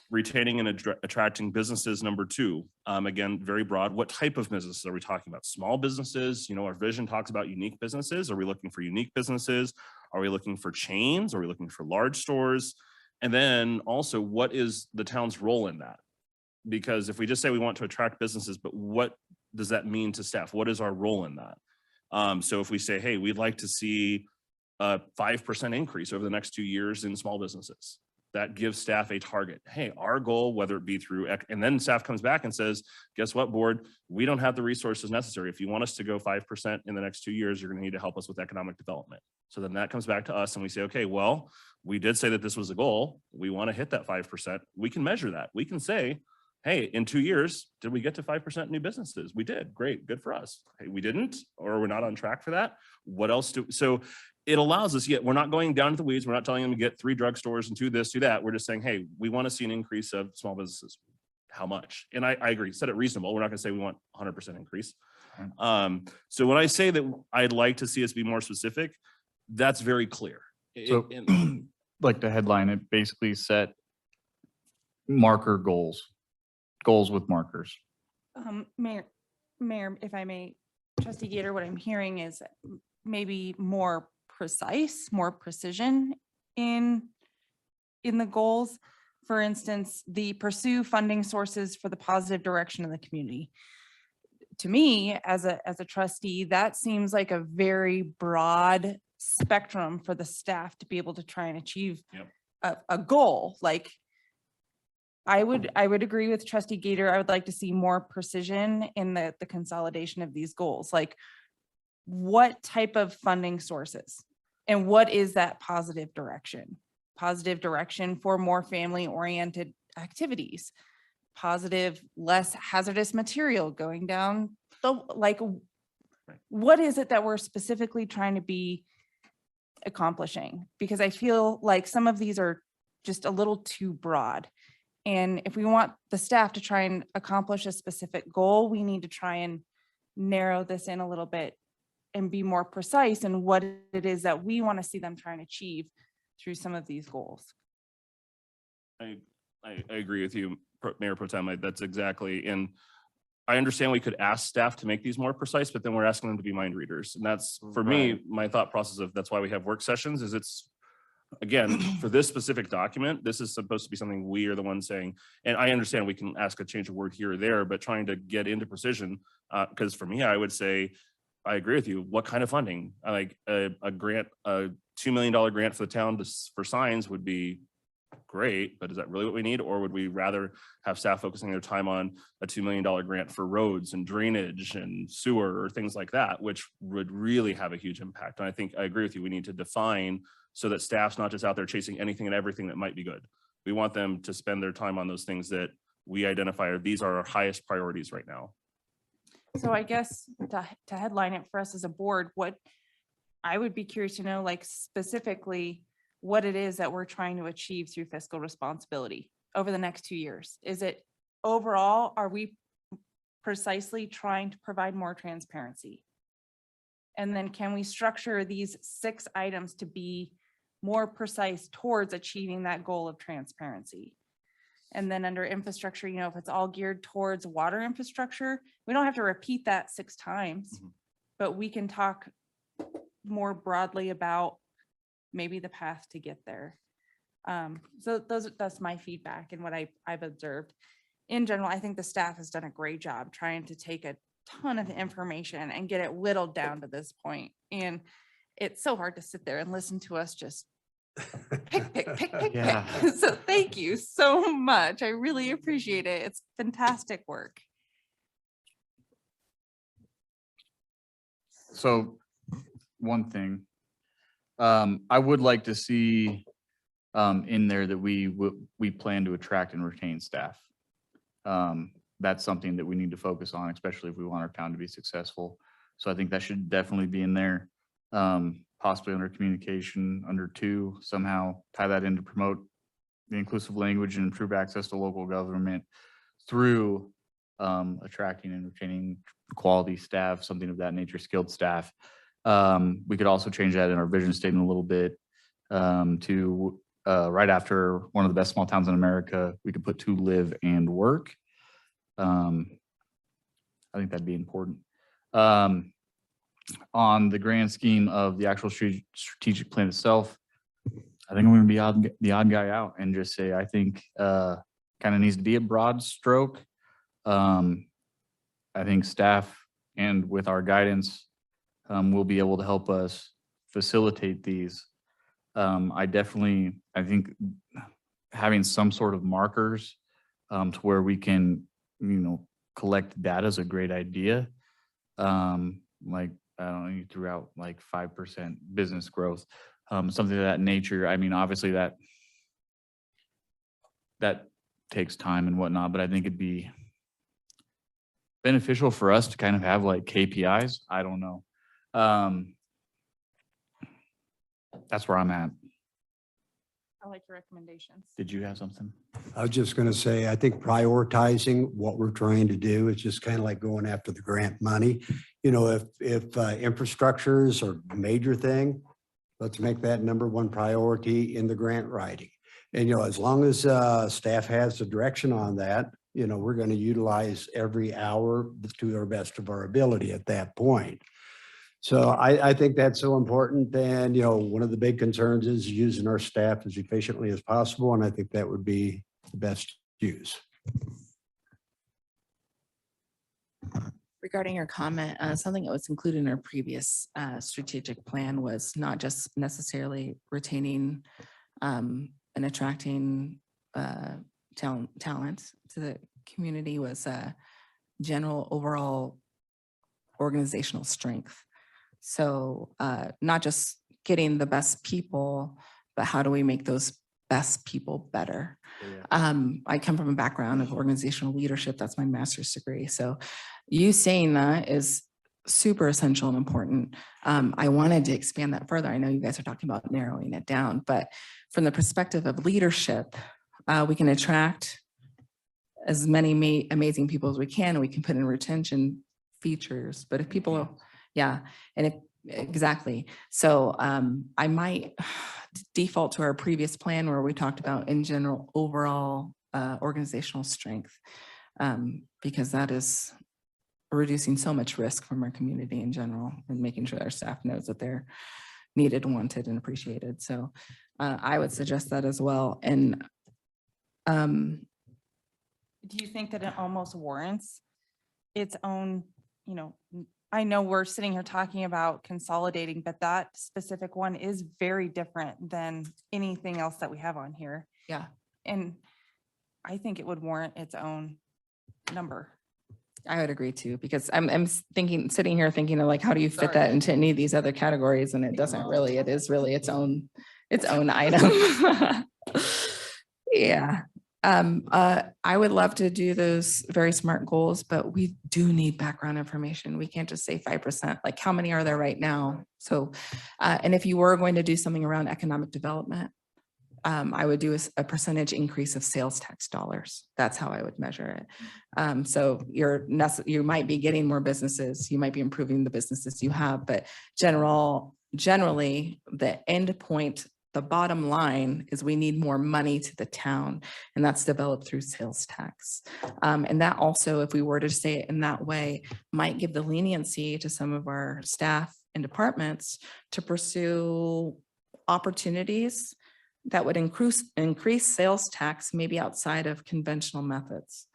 Retaining and attracting businesses, number 2, again, very broad. What type of businesses are we talking about? Small businesses, our vision talks about unique businesses. Are we looking for unique businesses? Are we looking for chains? Are we looking for large stores? And then also, what is the town's role in that? Because if we just say we want to attract businesses, but what does that mean to staff? What is our role in that? So if we say, hey, we'd like to see a 5% increase over the next 2 years in small businesses, that gives staff a target. Hey, our goal, whether it be through, and then staff comes back and says, guess what, board, we don't have the resources necessary. If you want us to go 5% in the next 2 years, you're going to need to help us with economic development. So then that comes back to us and we say, okay, well, we did say that this was a goal. We want to hit that 5%. We can measure that. We can say, hey, in 2 years, did we get to 5% new businesses? We did. Great. Good for us. Hey, we didn't, or we're not on track for that. What else so it allows us, yet we're not going down to the weeds. We're not telling them to get 3 drugstores and 2 this, 2 that. We're just saying, hey, we want to see an increase of small businesses. How much? And I agree, set it reasonable. We're not going to say we want 100% increase. So when I say that I'd like to see us be more specific, that's very clear. So like the headline, it basically set marker goals with markers. Mayor, if I may, Trustee Gator, what I'm hearing is maybe more precise, more precision in the goals. for instance, the pursue funding sources for the positive direction of the community. To me, as a trustee, that seems like a very broad spectrum for the staff to be able to try and achieve a goal. Like, I would agree with Trustee Gator. I would like to see more precision in the consolidation of these goals. Like, what type of funding sources and what is that positive direction? Positive direction for more family-oriented activities, positive, less hazardous material going down. So, like, what is it that we're specifically trying to be accomplishing? Because I feel like some of these are just a little too broad. And if we want the staff to try and accomplish a specific goal, we need to try and narrow this in a little bit and be more precise in what it is that we want to see them try and achieve through some of these goals. I agree with you, Mayor Pro Tem. That's exactly, and I understand we could ask staff to make these more precise, but then we're asking them to be mind readers. And that's, for me, my thought process of that's why we have work sessions is it's, again, for this specific document, this is supposed to be something we are the ones saying, and I understand we can ask a change of word here or there, but trying to get into precision, because for me, I would say, I agree with you. What kind of funding? Like a grant, a $2 million grant for the town for signs would be great, but is that really what we need? Or would we rather have staff focusing their time on a $2 million grant for roads and drainage and sewer or things like that, which would really have a huge impact? And I think I agree with you. We need to define so that staff's not just out there chasing anything and everything that might be good. We want them to spend their time on those things that we identify are, these are our highest priorities right now. So I guess to headline it for us as a board, what I would be curious to know, like, specifically what it is that we're trying to achieve through fiscal responsibility over the next 2 years. Is it overall, are we precisely trying to provide more transparency? And then can we structure these 6 items to be more precise towards achieving that goal of transparency? And then under infrastructure, you know, if it's all geared towards water infrastructure, we don't have to repeat that 6 times, but we can talk more broadly about maybe the path to get there. So that's my feedback and what I've observed. In general, I think the staff has done a great job trying to take a ton of information and get it whittled down to this point. And it's so hard to sit there and listen to us just pick. Yeah. So thank you so much. I really appreciate it. It's fantastic work. So one thing, I would like to see in there that we plan to attract and retain staff. That's something that we need to focus on, especially if we want our town to be successful. So I think that should definitely be in there. Possibly under communication, under 2, somehow tie that in to promote the inclusive language and improve access to local government through attracting and retaining quality staff, something of that nature, skilled staff. We could also change that in our vision statement a little bit to right after one of the best small towns in America, we could put to live and work. I think that'd be important. On the grand scheme of the actual strategic plan itself, I think I'm going to be the odd guy out and just say I think kind of needs to be a broad stroke. I think staff and with our guidance will be able to help us facilitate these. I think having some sort of markers to where we can, collect data is a great idea. Like, I don't know, you threw out like 5% business growth, something of that nature. I mean, obviously that takes time and whatnot, but I think it'd be beneficial for us to kind of have like KPIs. I don't know. That's where I'm at. I like your recommendations. Did you have something? I was just going to say, I think prioritizing what we're trying to do is just kind of like going after the grant money. If infrastructure is a major thing, let's make that #1 priority in the grant writing. And, as long as staff has the direction on that, we're going to utilize every hour to our best of our ability at that point. So I think that's so important. And, one of the big concerns is using our staff as efficiently as possible. And I think that would be the best use. Regarding your comment, something that was included in our previous strategic plan was not just necessarily retaining and attracting talent to the community, was general overall organizational strength. So not just getting the best people, but how do we make those best people better? I come from a background of organizational leadership. That's my master's degree. So you saying that is super essential and important. I wanted to expand that further. I know you guys are talking about narrowing it down, but from the perspective of leadership, we can attract as many amazing people as we can, and we can put in retention features. But if people, yeah, and if exactly. So I might default to our previous plan where we talked about in general overall organizational strength, because that is reducing so much risk from our community in general and making sure our staff knows that they're needed, wanted, and appreciated. So I would suggest that as well. And do you think that it almost warrants its own, you know, I know we're sitting here talking about consolidating, but that specific one is very different than anything else that we have on here. yeah, And I think it would warrant its own number. I would agree too, because I'm thinking, sitting here thinking of like, how do you fit that into any of these other categories? And it doesn't really, it is really its own item. Yeah. I would love to do those very SMART goals, but we do need background information. We can't just say 5%, like how many are there right now? So, and if you were going to do something around economic development, I would do a percentage increase of sales tax dollars. That's how I would measure it. So you might be getting more businesses, you might be improving the businesses you have, but generally the end point, the bottom line is we need more money to the town, and that's developed through sales tax. And that also, if we were to say it in that way, might give the leniency to some of our staff and departments to pursue opportunities that would increase sales tax, maybe outside of conventional methods.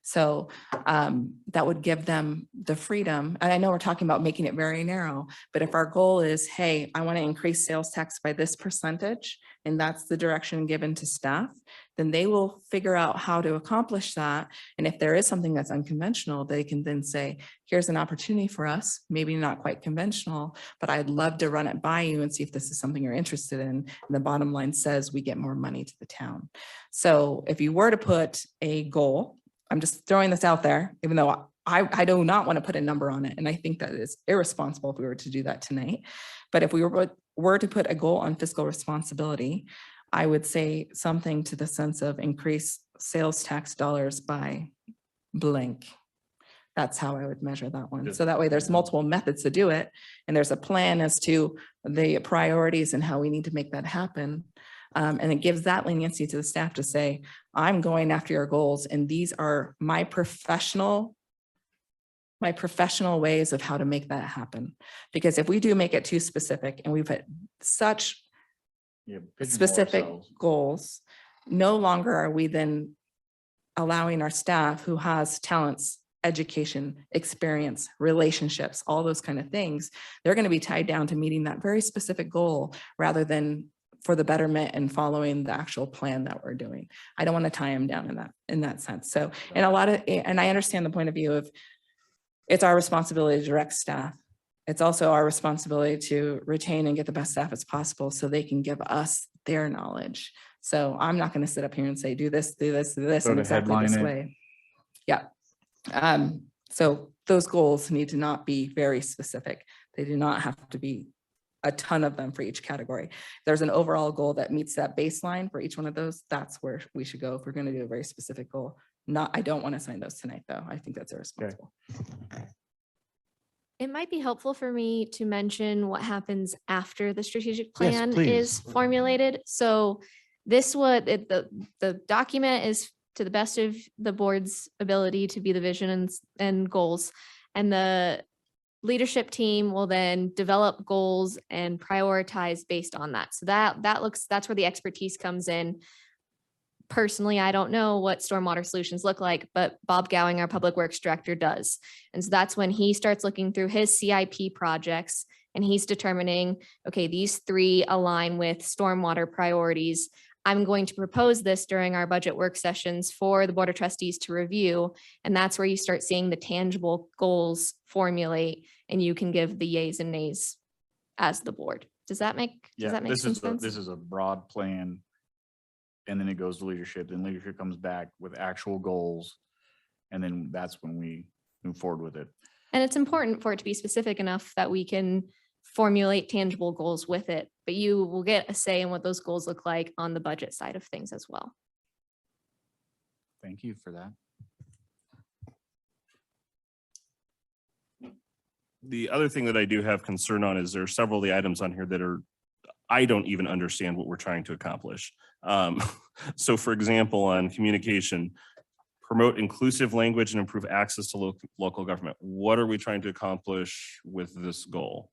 So that would give them the freedom. And I know we're talking about making it very narrow, but if our goal is, hey, I want to increase sales tax by this percentage, and that's the direction given to staff, then they will figure out how to accomplish that. And if there is something that's unconventional, they can then say, here's an opportunity for us, maybe not quite conventional, but I'd love to run it by you and see if this is something you're interested in. And the bottom line says we get more money to the town. So if you were to put a goal, I'm just throwing this out there, even though I do not want to put a number on it. And I think that is irresponsible if we were to do that tonight. But if we were to put a goal on fiscal responsibility, I would say something to the sense of increase sales tax dollars by blank. That's how I would measure that one. So that way there's multiple methods to do it. And there's a plan as to the priorities and how we need to make that happen. And it gives that leniency to the staff to say, I'm going after your goals, and these are my professional ways of how to make that happen. Because if we do make it too specific and we put such specific goals, no longer are we then allowing our staff who has talents, education, experience, relationships, all those kind of things, they're going to be tied down to meeting that very specific goal rather than for the betterment and following the actual plan that we're doing. I don't want to tie them down in that sense. So, and I understand the point of view of it's our responsibility to direct staff. It's also our responsibility to retain and get the best staff as possible so they can give us their knowledge. So I'm not going to sit up here and say, do this, do this, do this, Sort in of exactly headline this it. way. Yeah. So those goals need to not be very specific. They do not have to be a ton of them for each category. There's an overall goal that meets that baseline for each one of those. That's where we should go if we're going to do a very specific goal. I don't want to sign those tonight, though. I think that's irresponsible. It might be helpful for me to mention what happens after the strategic Yes, plan please. is formulated. So the document is to the best of the board's ability to be the vision and goals. And the leadership team will then develop goals and prioritize based on that. So that's where the expertise comes in. personally, I don't know what stormwater solutions look like, but Bob Gowing, our Public Works Director, does. And so that's when he starts looking through his CIP projects and he's determining, okay, these 3 align with stormwater priorities. I'm going to propose this during our budget work sessions for the Board of Trustees to review. And that's where you start seeing the tangible goals formulate and you can give the yays and nays as the board. Does that make some sense? This is a broad plan. And then it goes to leadership, then leadership comes back with actual goals. And then that's when we move forward with it. And it's important for it to be specific enough that we can formulate tangible goals with it, but you will get a say in what those goals look like on the budget side of things as well. Thank you for that. The other thing that I do have concern on is there are several of the items on here that I don't even understand what we're trying to accomplish. So for example, on communication, promote inclusive language and improve access to local government. What are we trying to accomplish with this goal?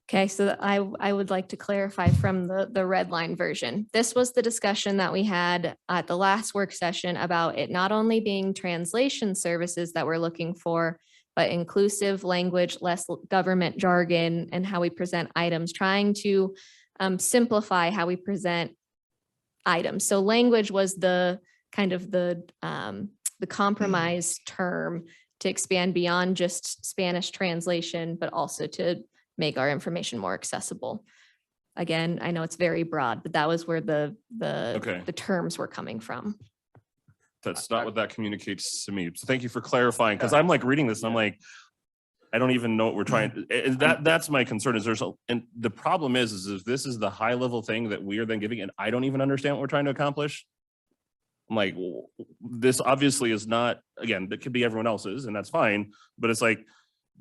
Okay, so I would like to clarify from the red line version. This was the discussion that we had at the last work session about it not only being translation services that we're looking for, but inclusive language, less government jargon, and how we present items, trying to simplify how we present items. So language was the kind of the compromise term to expand beyond just Spanish translation, but also to make our information more accessible. Again, I know it's very broad, but that was where the terms were coming from. That's not what that communicates to me. So thank you for clarifying, because I'm like reading this and I'm like, I don't even know what we're trying to, and that's my concern is and the problem is if this is the high level thing that we are then giving and I don't even understand what we're trying to accomplish. I'm like, well, this obviously is not, again, that could be everyone else's and that's fine, but it's like,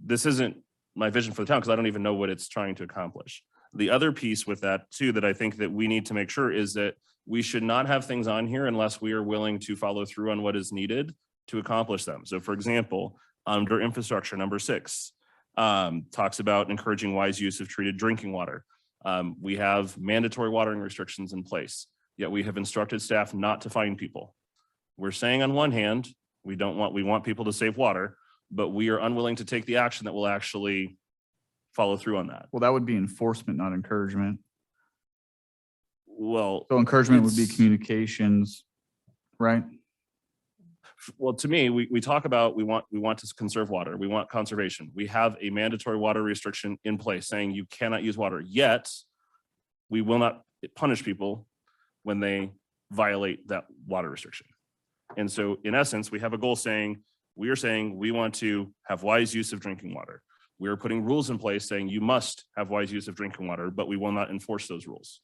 this isn't my vision for the town because I don't even know what it's trying to accomplish. The other piece with that too, that I think that we need to make sure is that we should not have things on here unless we are willing to follow through on what is needed to accomplish them. So for example, under infrastructure, number 6, talks about encouraging wise use of treated drinking water. We have mandatory watering restrictions in place, yet we have instructed staff not to fine people. We're saying on one hand, we want people to save water, but we are unwilling to take the action that will actually follow through on that. Well, that would be enforcement, not encouragement. Well, So encouragement would be communications, right? Well, to me, we talk about we want to conserve water. We want conservation. We have a mandatory water restriction in place saying you cannot use water, yet we will not punish people when they violate that water restriction. And so in essence, we have a goal saying, we want to have wise use of drinking water. We are putting rules in place saying you must have wise use of drinking water, but we will not enforce those rules.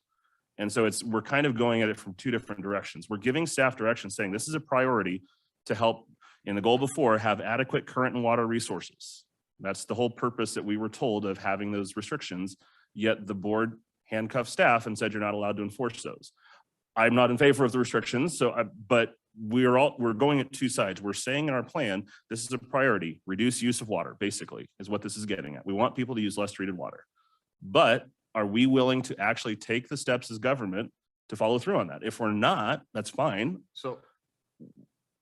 And so we're kind of going at it from 2 different directions. We're giving staff direction saying this is a priority to help in the goal before have adequate current and water resources. That's the whole purpose that we were told of having those restrictions, yet the board handcuffed staff and said you're not allowed to enforce those. I'm not in favor of the restrictions, but we're going at 2 sides. We're saying in our plan, this is a priority, reduce use of water, basically, is what this is getting at. We want people to use less treated water. But are we willing to actually take the steps as government to follow through on that? If we're not, that's fine. So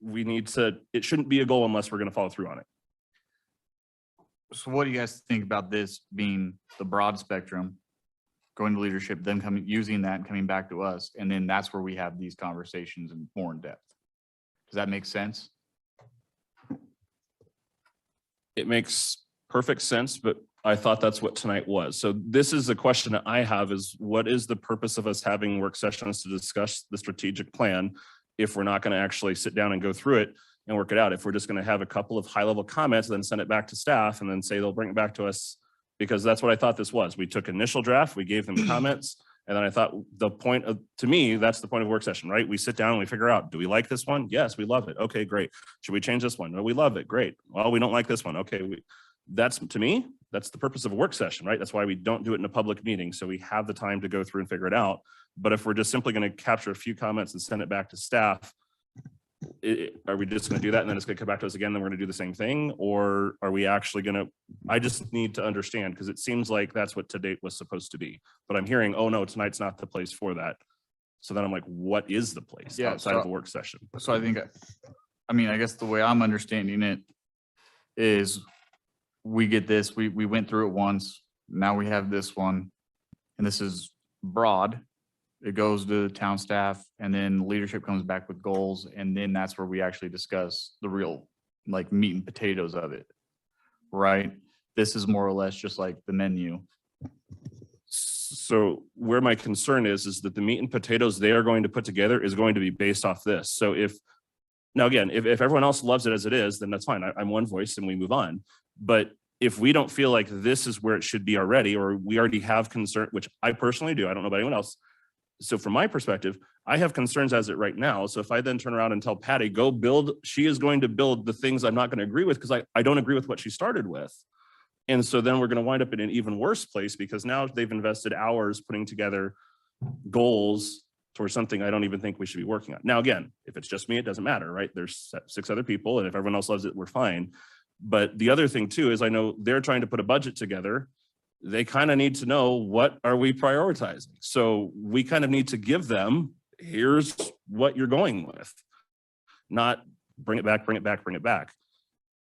it shouldn't be a goal unless we're going to follow through on it. So what do you guys think about this being the broad spectrum, going to leadership, then using that and coming back to us, and then that's where we have these conversations and more in depth? Does that make sense? It makes perfect sense, but I thought that's what tonight was. So this is the question that I have is what is the purpose of us having work sessions to discuss the strategic plan if we're not going to actually sit down and go through it and work it out? If we're just going to have a couple of high level comments, then send it back to staff and then say they'll bring it back to us, because that's what I thought this was. We took initial draft, we gave them comments, and then I thought to me, that's the point of work session, right? We sit down and we figure out, do we like this one? Yes, we love it. Okay, great. Should we change this one? No, we love it. Great. Well, we don't like this one. Okay, to me, that's the purpose of a work session, right? That's why we don't do it in a public meeting. So we have the time to go through and figure it out. But if we're just simply going to capture a few comments and send it back to staff, are we just going to do that and then it's going to come back to us again, then we're going to do the same thing? Or are we actually going to, I just need to understand, because it seems like that's what to date was supposed to be. But I'm hearing, oh no, tonight's not the place for that. So then I'm like, what is the place Yeah, outside of the work session? So I mean, I guess the way I'm understanding it is we get this, we went through it once, now we have this one, and this is broad. It goes to the town staff, and then leadership comes back with goals, and then that's where we actually discuss the real, like, meat and potatoes of it, right? This is more or less just like the menu. So where my concern is that the meat and potatoes they are going to put together is going to be based off this. So now again, if everyone else loves it as it is, then that's fine. I'm one voice and we move on. But if we don't feel like this is where it should be already, or we already have concern, which I personally do, I don't know about anyone else. So from my perspective, I have concerns as it right now. So if I then turn around and tell Patty, go build, she is going to build the things I'm not going to agree with because I don't agree with what she started with. And so then we're going to wind up in an even worse place because now they've invested hours putting together goals towards something I don't even think we should be working on. Now, again, if it's just me, it doesn't matter, right? There's 6 other people, and if everyone else loves it, we're fine. But the other thing too is I know they're trying to put a budget together. They kind of need to know, what are we prioritizing? So we kind of need to give them, here's what you're going with, not bring it back, bring it back, bring it back.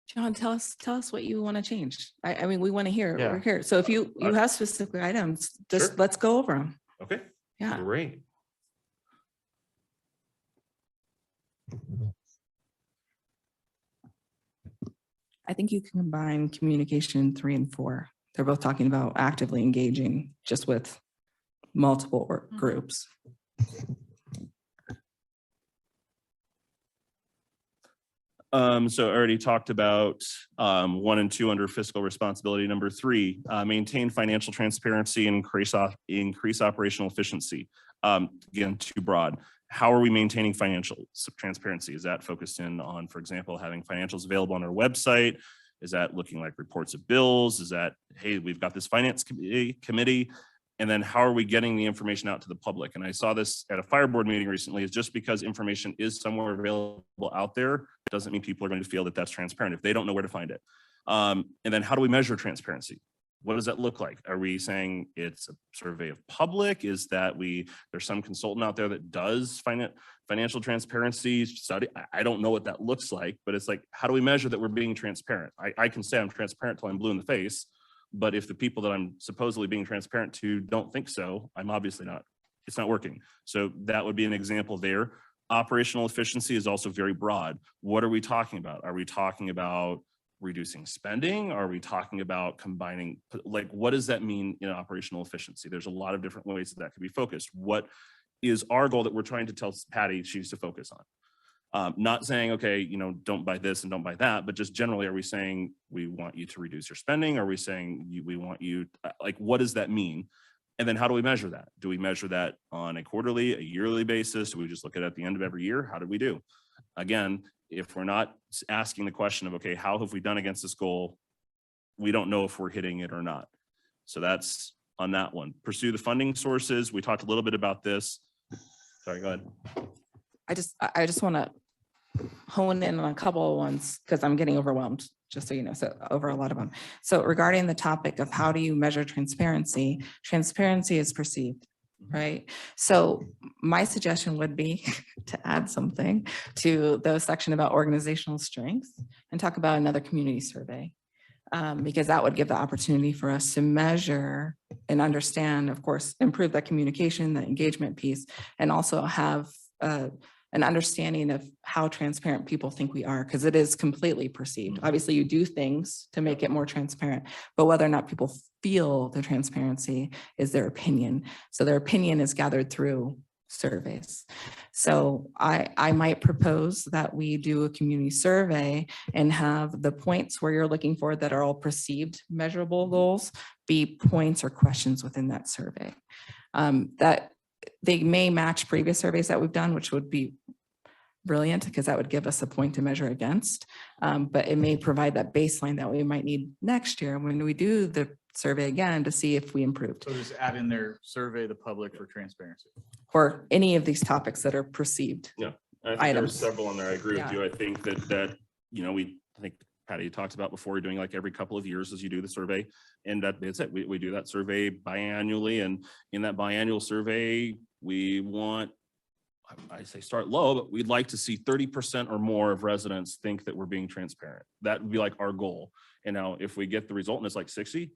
John, tell us what you want to change. I mean, we want to hear, Yeah. we're here. So if you have specific items, just Sure. let's go over them. Okay, Yeah. great. I think you can combine communication 3 and 4. They're both talking about actively engaging just with multiple work groups. So I already talked about 1 and 2 under fiscal responsibility. Number 3, maintain financial transparency and increase operational efficiency. Again, too broad. How are we maintaining financial transparency? Is that focused in on, for example, having financials available on our website? Is that looking like reports of bills? Is that, hey, we've got this finance committee, and then how are we getting the information out to the public? And I saw this at a fire board meeting recently, is just because information is somewhere available out there, doesn't mean people are going to feel that that's transparent if they don't know where to find it. And then how do we measure transparency? What does that look like? Are we saying it's a survey of public? Is that there's some consultant out there that does financial transparency study? I don't know what that looks like, but it's like, how do we measure that we're being transparent? I can say I'm transparent till I'm blue in the face, but if the people that I'm supposedly being transparent to don't think so, I'm obviously not. It's not working. So that would be an example there. Operational efficiency is also very broad. What are we talking about? Are we talking about reducing spending? Are we talking about combining, like, what does that mean in operational efficiency? There's a lot of different ways that could be focused. What is our goal that we're trying to tell Patty she needs to focus on? Not saying, okay, don't buy this and don't buy that, but just generally, are we saying we want you to reduce your spending? Are we saying we want you, like, what does that mean? And then how do we measure that? Do we measure that on a quarterly, a yearly basis? Do we just look at it at the end of every year? How did we do? Again, if we're not asking the question of, okay, how have we done against this goal? We don't know if we're hitting it or not. So that's on that one. Pursue the funding sources. We talked a little bit about this. Sorry, go ahead. I just want to hone in on a couple of ones because I'm getting overwhelmed, just so you know, so over a lot of them. So regarding the topic of how do you measure transparency, transparency is perceived, right? So my suggestion would be to add something to the section about organizational strength and talk about another community survey. Because that would give the opportunity for us to measure and understand, of course, improve that communication, the engagement piece, and also have an understanding of how transparent people think we are, because it is completely perceived. Obviously, you do things to make it more transparent, but whether or not people feel the transparency is their opinion. So their opinion is gathered through surveys. So I might propose that we do a community survey and have the points where you're looking for that are all perceived measurable goals be points or questions within that survey. That they may match previous surveys that we've done, which would be brilliant because that would give us a point to measure against. But it may provide that baseline that we might need next year when we do the survey again to see if we improved. So just add in there, survey the public for transparency. Or any of these topics that are perceived. Yeah, I think items. there's several on there. I agree Yeah. with you. I think that I think Patty talked about before, doing like every couple of years as you do the survey, and that's it. We do that survey biannually, and in that biannual survey, we want I say start low, but we'd like to see 30% or more of residents think that we're being transparent. That would be like our goal. And now if we get the result and it's like 60,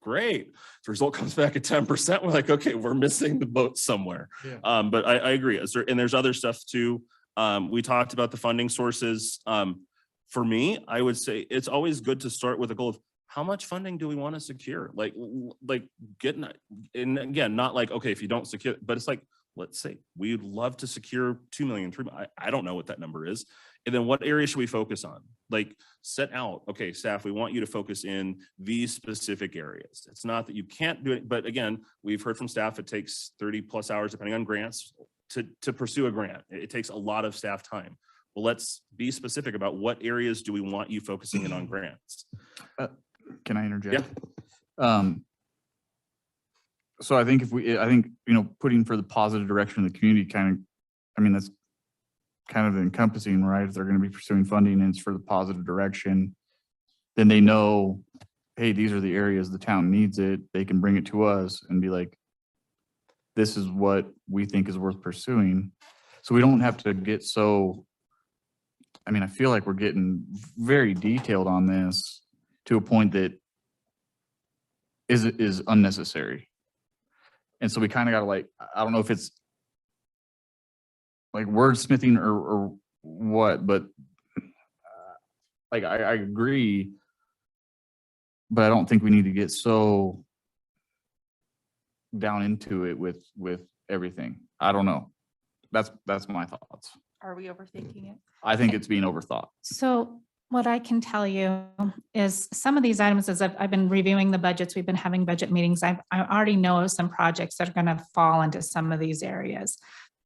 great. If the result comes back at 10%, we're like, okay, we're missing the boat somewhere. Yeah. But I agree. And there's other stuff too. We talked about the funding sources. For me, I would say it's always good to start with a goal of how much funding do we want to secure? Like getting, and again, not like, okay, if you don't secure, but it's like, let's say we'd love to secure 2 million, 3 million. I don't know what that number is. And then what area should we focus on? Like set out, okay, staff, we want you to focus in these specific areas. It's not that you can't do it, but again, we've heard from staff, it takes 30+ hours depending on grants to pursue a grant. It takes a lot of staff time. Well, let's be specific about what areas do we want you focusing in on grants. Can I interject? Yeah. So I think putting for the positive direction of the community that's kind of encompassing, right? If they're going to be pursuing funding and it's for the positive direction, then they know, hey, these are the areas the town needs it. They can bring it to us and be like, this is what we think is worth pursuing. So we don't have to get so, I feel like we're getting very detailed on this to a point that is unnecessary. And so we kind of got to I don't know if it's like wordsmithing or what, but I agree, but I don't think we need to get so down into it with everything. I don't know. That's my thoughts. Are we overthinking it? I think it's being overthought. So what I can tell you is some of these items, as I've been reviewing the budgets, we've been having budget meetings. I already know of some projects that are going to fall into some of these areas.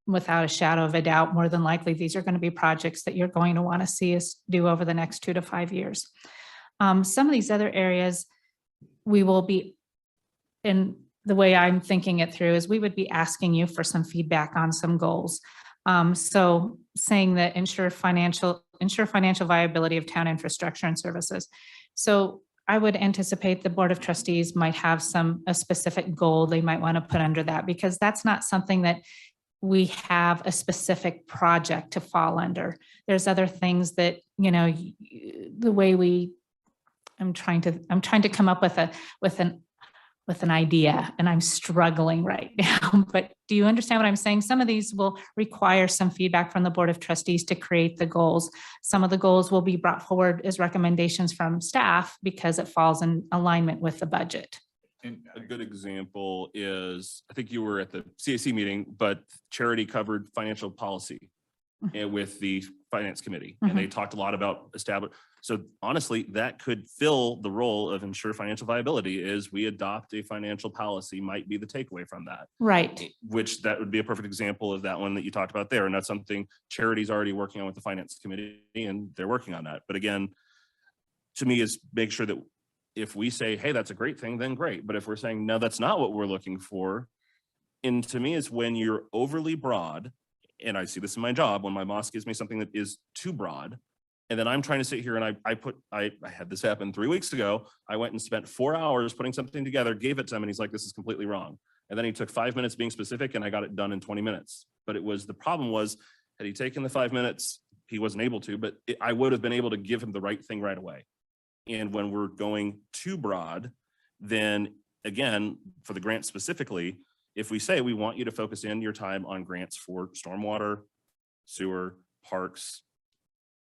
Without a shadow of a doubt, more than likely, these are going to be projects that you're going to want to see us do over the next 2 to 5 years. Some of these other areas, we will be, in the way I'm thinking it through, is we would be asking you for some feedback on some goals. So saying that ensure financial viability of town infrastructure and services. So I would anticipate the Board of Trustees might have a specific goal they might want to put under that, because that's not something that we have a specific project to fall under. There's other things that, the way I'm trying to come up with an idea, and I'm struggling right now. But do you understand what I'm saying? Some of these will require some feedback from the Board of Trustees to create the goals. Some of the goals will be brought forward as recommendations from staff because it falls in alignment with the budget. And a good example is, I think you were at the CAC meeting, but Charity covered financial policy and with the finance committee, and they talked a lot about so honestly, that could fill the role of ensure financial viability. Is we adopt a financial policy might be the takeaway from that. Right. Which that would be a perfect example of that one that you talked about there. And that's something Charity's already working on with the finance committee, and they're working on that. But again, to me, is make sure that if we say, hey, that's a great thing, then great. But if we're saying, no, that's not what we're looking for. And to me, it's when you're overly broad, and I see this in my job, when my boss gives me something that is too broad, and then I'm trying to sit here and I had this happen 3 weeks ago. I went and spent 4 hours putting something together, gave it to him, and he's like, this is completely wrong. And then he took 5 minutes being specific, and I got it done in 20 minutes. But the problem was, had he taken the 5 minutes, he wasn't able to, but I would have been able to give him the right thing right away. And when we're going too broad, then again, for the grant specifically, if we say we want you to focus in your time on grants for stormwater, sewer, parks,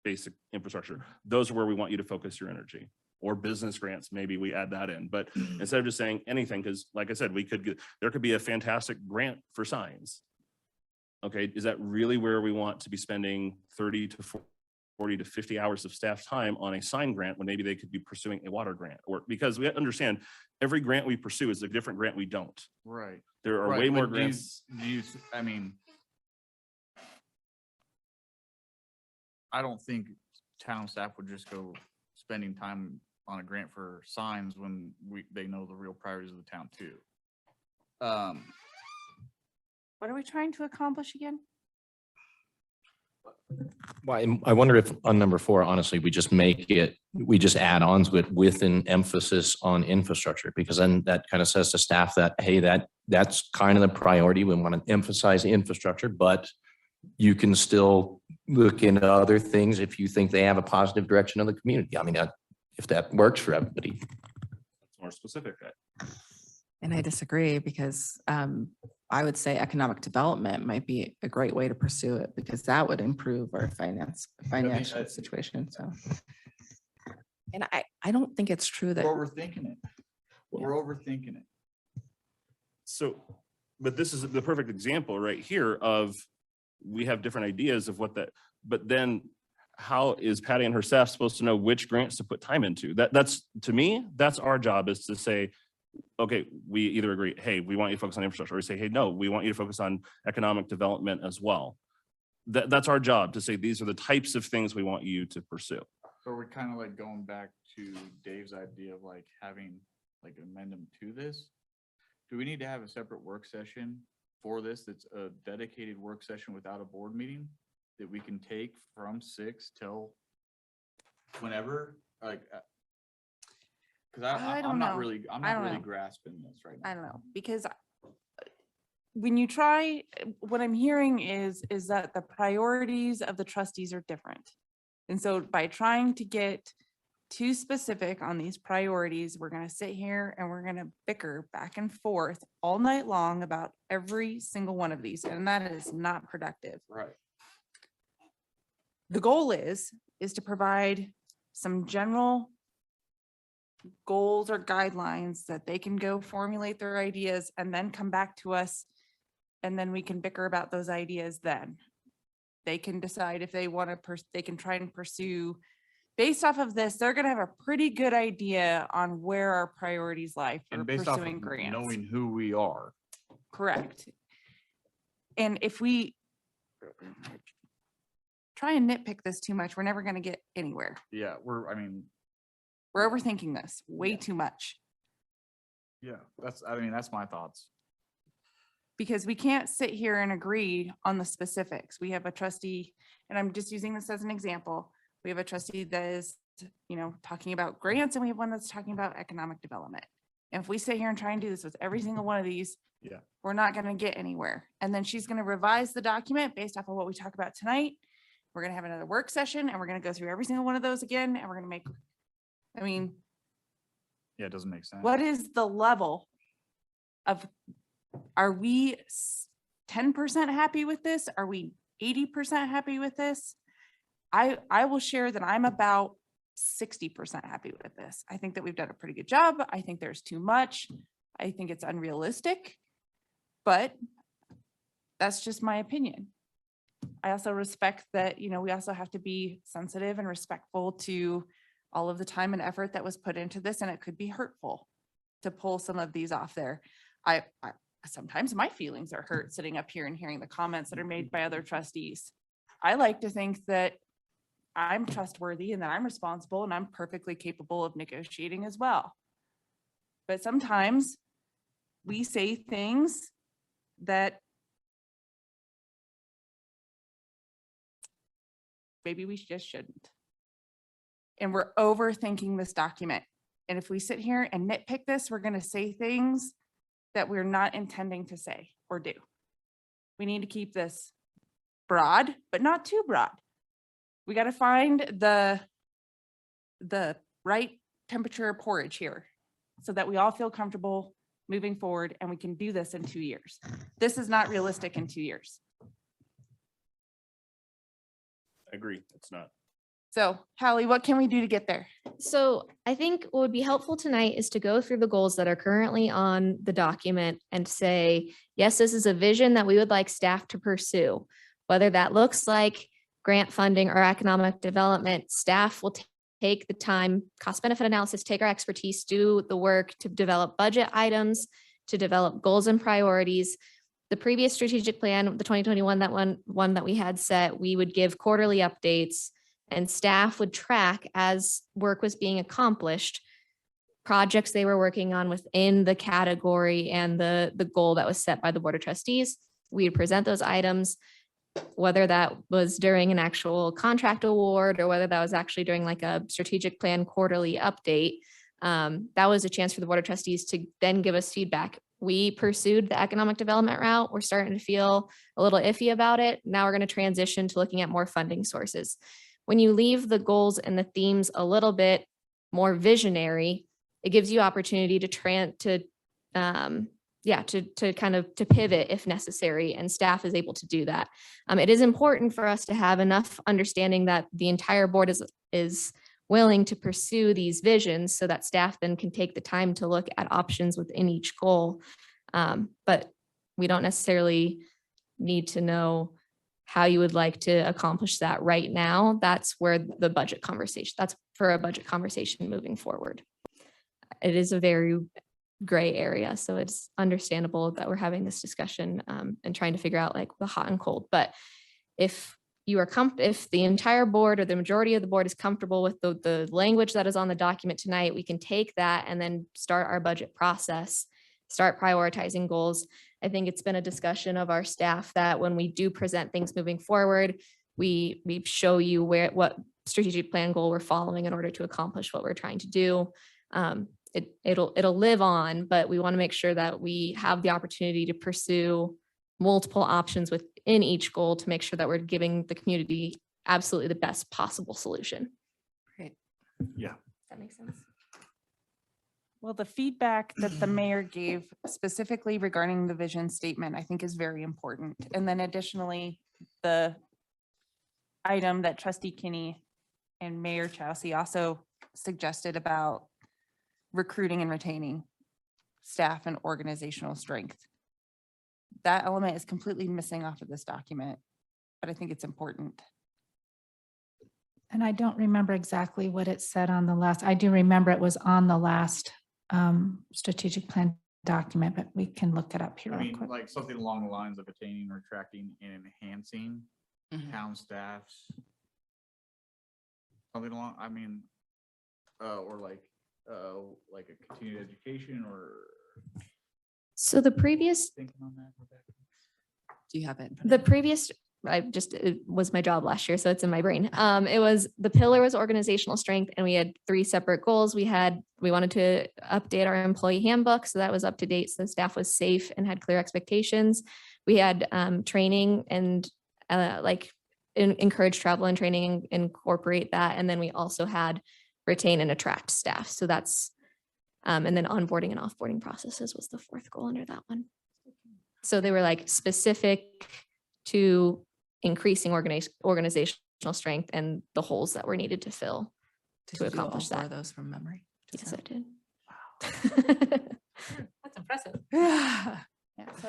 basic infrastructure, those are where we want you to focus your energy. Or business grants, maybe we add that in. But instead of just saying anything, because like I said, there could be a fantastic grant for signs. Okay, is that really where we want to be spending 30 to 40 to 50 hours of staff time on a sign grant when maybe they could be pursuing a water grant? Or because we understand every grant we pursue is a different grant we don't. Right. There are way more grants. I don't think town staff would just go spending time on a grant for signs when they know the real priorities of the town too. What are we trying to accomplish again? Well, I wonder if on number 4, honestly, we just add on to it with an emphasis on infrastructure, because then that kind of says to staff that, hey, that's kind of the priority. We want to emphasize the infrastructure, but you can still look into other things if you think they have a positive direction of the community. I mean, if that works for everybody. That's more specific. And I disagree because I would say economic development might be a great way to pursue it because that would improve our financial situation. So. And I don't think it's true that. We're overthinking it. We're overthinking it. So, but this is the perfect example right here of, we have different ideas of what that, but then how is Patty and her staff supposed to know which grants to put time into? That's, to me, that's our job, is to say, okay, we either agree, hey, we want you to focus on infrastructure, or we say, hey, no, we want you to focus on economic development as well. That's our job, to say, these are the types of things we want you to pursue. So we're kind of like going back to Dave's idea of like having like an amendment to this. Do we need to have a separate work session for this? That's a dedicated work session without a board meeting that we can take from 6 till whenever? Like, because I don't I'm not know. really, I'm I not don't really know. grasping this right now. I don't know, because when you try, what I'm hearing is that the priorities of the trustees are different. And so by trying to get too specific on these priorities, we're going to sit here and we're going to bicker back and forth all night long about every single one of these. And that is not productive. Right. The goal is to provide some general goals or guidelines that they can go formulate their ideas and then come back to us. And then we can bicker about those ideas then. They can decide if they want to, they can try and pursue, based off of this, they're going to have a pretty good idea on where our priorities lie for And based off of pursuing grants. knowing who we are. Correct. And if we try and nitpick this too much, we're never going to get anywhere. Yeah, we're overthinking this way too much. Yeah, that's my thoughts. Because we can't sit here and agree on the specifics. We have a trustee, and I'm just using this as an example. We have a trustee that is, talking about grants, and we have one that's talking about economic development. And if we sit here and try and do this with every single one of these, we're not going to get anywhere. And then she's going to revise the document based off of what we talk about tonight. We're going to have another work session, and we're going to go through every single one of those again, and we're going to make, Yeah, it doesn't make sense. what is the level of, are we 10% happy with this? Are we 80% happy with this? I will share that I'm about 60% happy with this. I think that we've done a pretty good job. I think there's too much. I think it's unrealistic, but that's just my opinion. I also respect that, we also have to be sensitive and respectful to all of the time and effort that was put into this, and it could be hurtful to pull some of these off there. I sometimes my feelings are hurt sitting up here and hearing the comments that are made by other trustees. I like to think that I'm trustworthy and that I'm responsible and I'm perfectly capable of negotiating as well. But sometimes we say things that maybe we just shouldn't. And we're overthinking this document. And if we sit here and nitpick this, we're going to say things that we're not intending to say or do. We need to keep this broad, but not too broad. We got to find the right temperature of porridge here so that we all feel comfortable moving forward, and we can do this in 2 years. This is not realistic in 2 years. I agree. It's not. So Hallie, what can we do to get there? So I think what would be helpful tonight is to go through the goals that are currently on the document and say, yes, this is a vision that we would like staff to pursue. Whether that looks like grant funding or economic development, staff will take the time, cost benefit analysis, take our expertise, do the work to develop budget items, to develop goals and priorities. The previous strategic plan, the 2021, that one that we had set, we would give quarterly updates, and staff would track as work was being accomplished, projects they were working on within the category and the goal that was set by the Board of Trustees. We would present those items, whether that was during an actual contract award or whether that was actually during like a strategic plan quarterly update. That was a chance for the Board of Trustees to then give us feedback. we pursued the economic development route. We're starting to feel a little iffy about it. Now we're going to transition to looking at more funding sources. When you leave the goals and the themes a little bit more visionary, it gives you opportunity to pivot if necessary, and staff is able to do that. It is important for us to have enough understanding that the entire board is willing to pursue these visions so that staff then can take the time to look at options within each goal. But we don't necessarily need to know how you would like to accomplish that right now. That's where the budget conversation, that's for a budget conversation moving forward. It is a very gray area, so it's understandable that we're having this discussion and trying to figure out like the hot and cold. But if you are if the entire board or the majority of the board is comfortable with the language that is on the document tonight, we can take that and then start our budget process, start prioritizing goals. I think it's been a discussion of our staff that when we do present things moving forward, we show you what strategic plan goal we're following in order to accomplish what we're trying to do. It'll live on, but we want to make sure that we have the opportunity to pursue multiple options within each goal to make sure that we're giving the community absolutely the best possible solution. Great. Yeah. That makes sense. Well, the feedback that the mayor gave specifically regarding the vision statement, I think is very important. And then additionally, the item that Trustee Kinney and Mayor Chelsea also suggested about recruiting and retaining staff and organizational strength. That element is completely missing off of this document, but I think it's important. And I don't remember exactly what it said on the last, I do remember it was on the last strategic plan document, but we can look it up here I real mean, quick. like something along the lines of attaining, attracting, and enhancing town staffs. Something along, I mean, or like a continued education or So the previous thinking on that, Rebecca? Do you have it? The previous, it was my job last year, so it's in my brain. It was, the pillar was organizational strength, and we had 3 separate goals. We wanted to update our employee handbook, so that was up to date, so the staff was safe and had clear expectations. We had training and encourage travel and training and incorporate that. And then we also had retain and attract staff. So that's, and then onboarding and offboarding processes was the 4th goal under that one. So they were like specific to increasing organizational strength and the holes that were needed to fill to accomplish that. Are those from memory? Yes, I did. That's impressive. Yeah, so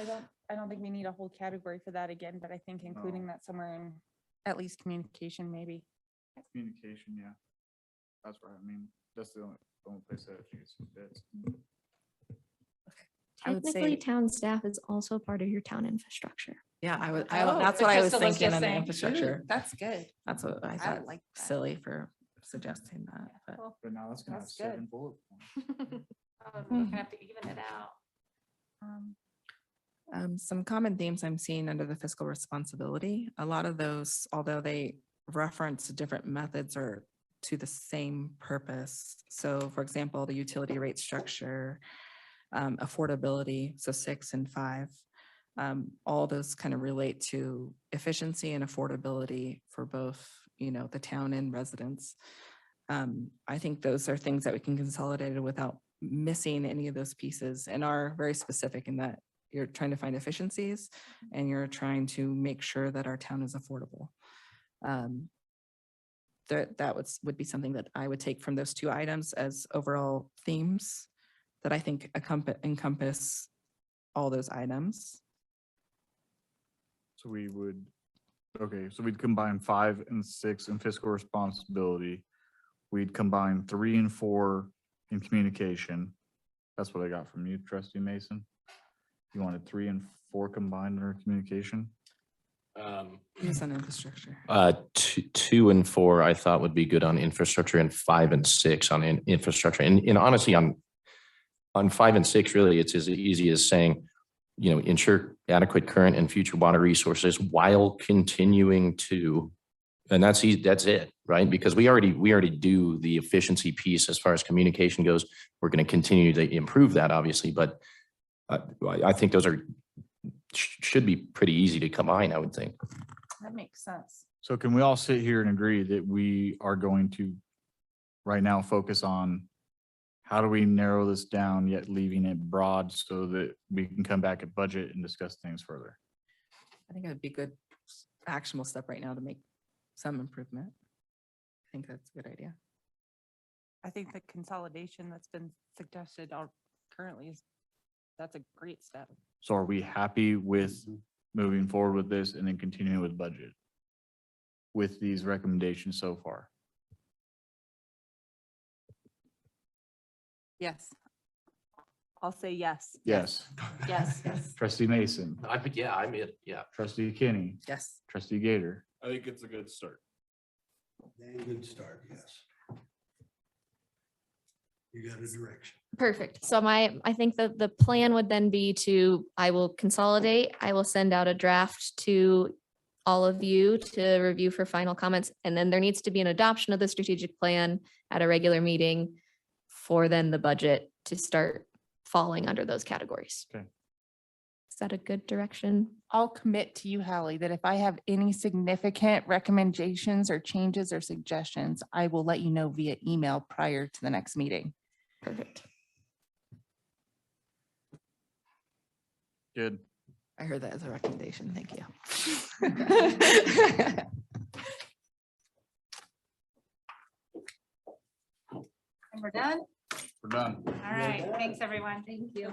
I don't think we need a whole category for that again, but I think including that somewhere in at least communication, maybe. Communication, yeah. That's right. I mean, that's the only place that it's fits. I would Technically, say, town staff is also part of your town infrastructure. yeah, Oh, that's but what I was Crystal was thinking just on the saying, infrastructure. "Ooh, that's good. That's what I I thought, like that. silly for suggesting that, but. But now that's gonna have That's good. 7 bullet points. We're gonna have to even it out. Some common themes I'm seeing under the fiscal responsibility, a lot of those, although they reference different methods or to the same purpose. So for example, the utility rate structure, affordability, so 6 and 5, all those kind of relate to efficiency and affordability for both, the town and residents. I think those are things that we can consolidate without missing any of those pieces, and are very specific in that you're trying to find efficiencies and you're trying to make sure that our town is affordable. That would be something that I would take from those 2 items as overall themes that I think encompass all those items. So we would, okay, so we'd combine 5 and 6 in fiscal responsibility. We'd combine 3 and 4 in communication. That's what I got from you, Trustee Mason. You wanted 3 and 4 combined under communication? Use on infrastructure. 2 and 4 I thought would be good on infrastructure, and 5 and 6 on infrastructure. And honestly, on 5 and 6, really, it's as easy as saying, ensure adequate current and future water resources while continuing to, and that's it, right? Because we already do the efficiency piece as far as communication goes. We're going to continue to improve that, obviously, but I think those are, should be pretty easy to combine, I would think. That makes sense. So can we all sit here and agree that we are going to right now focus on how do we narrow this down yet leaving it broad so that we can come back at budget and discuss things further? I think it'd be good actionable step right now to make some improvement. I think that's a good idea. I think the consolidation that's been suggested currently that's a great step. So are we happy with moving forward with this and then continuing with budget with these recommendations so far? Yes. I'll say yes. Yes. Yes, yes. Trustee Mason, Yeah, I mean, yeah. trustee Kenny, Yes. trustee Gator. I think it's a good start. Good start, yes. You got a direction. Perfect. So I think that the plan would then be I will consolidate, I will send out a draft to all of you to review for final comments. And then there needs to be an adoption of the strategic plan at a regular meeting for then the budget to start falling under those categories. Okay. Is that a good direction? I'll commit to you, Hallie, that if I have any significant recommendations or changes or suggestions, I will let you know via email prior to the next meeting. Perfect. Good. I heard that as a recommendation. Thank you. And we're done? We're done. All right. Thanks, everyone. Thank you.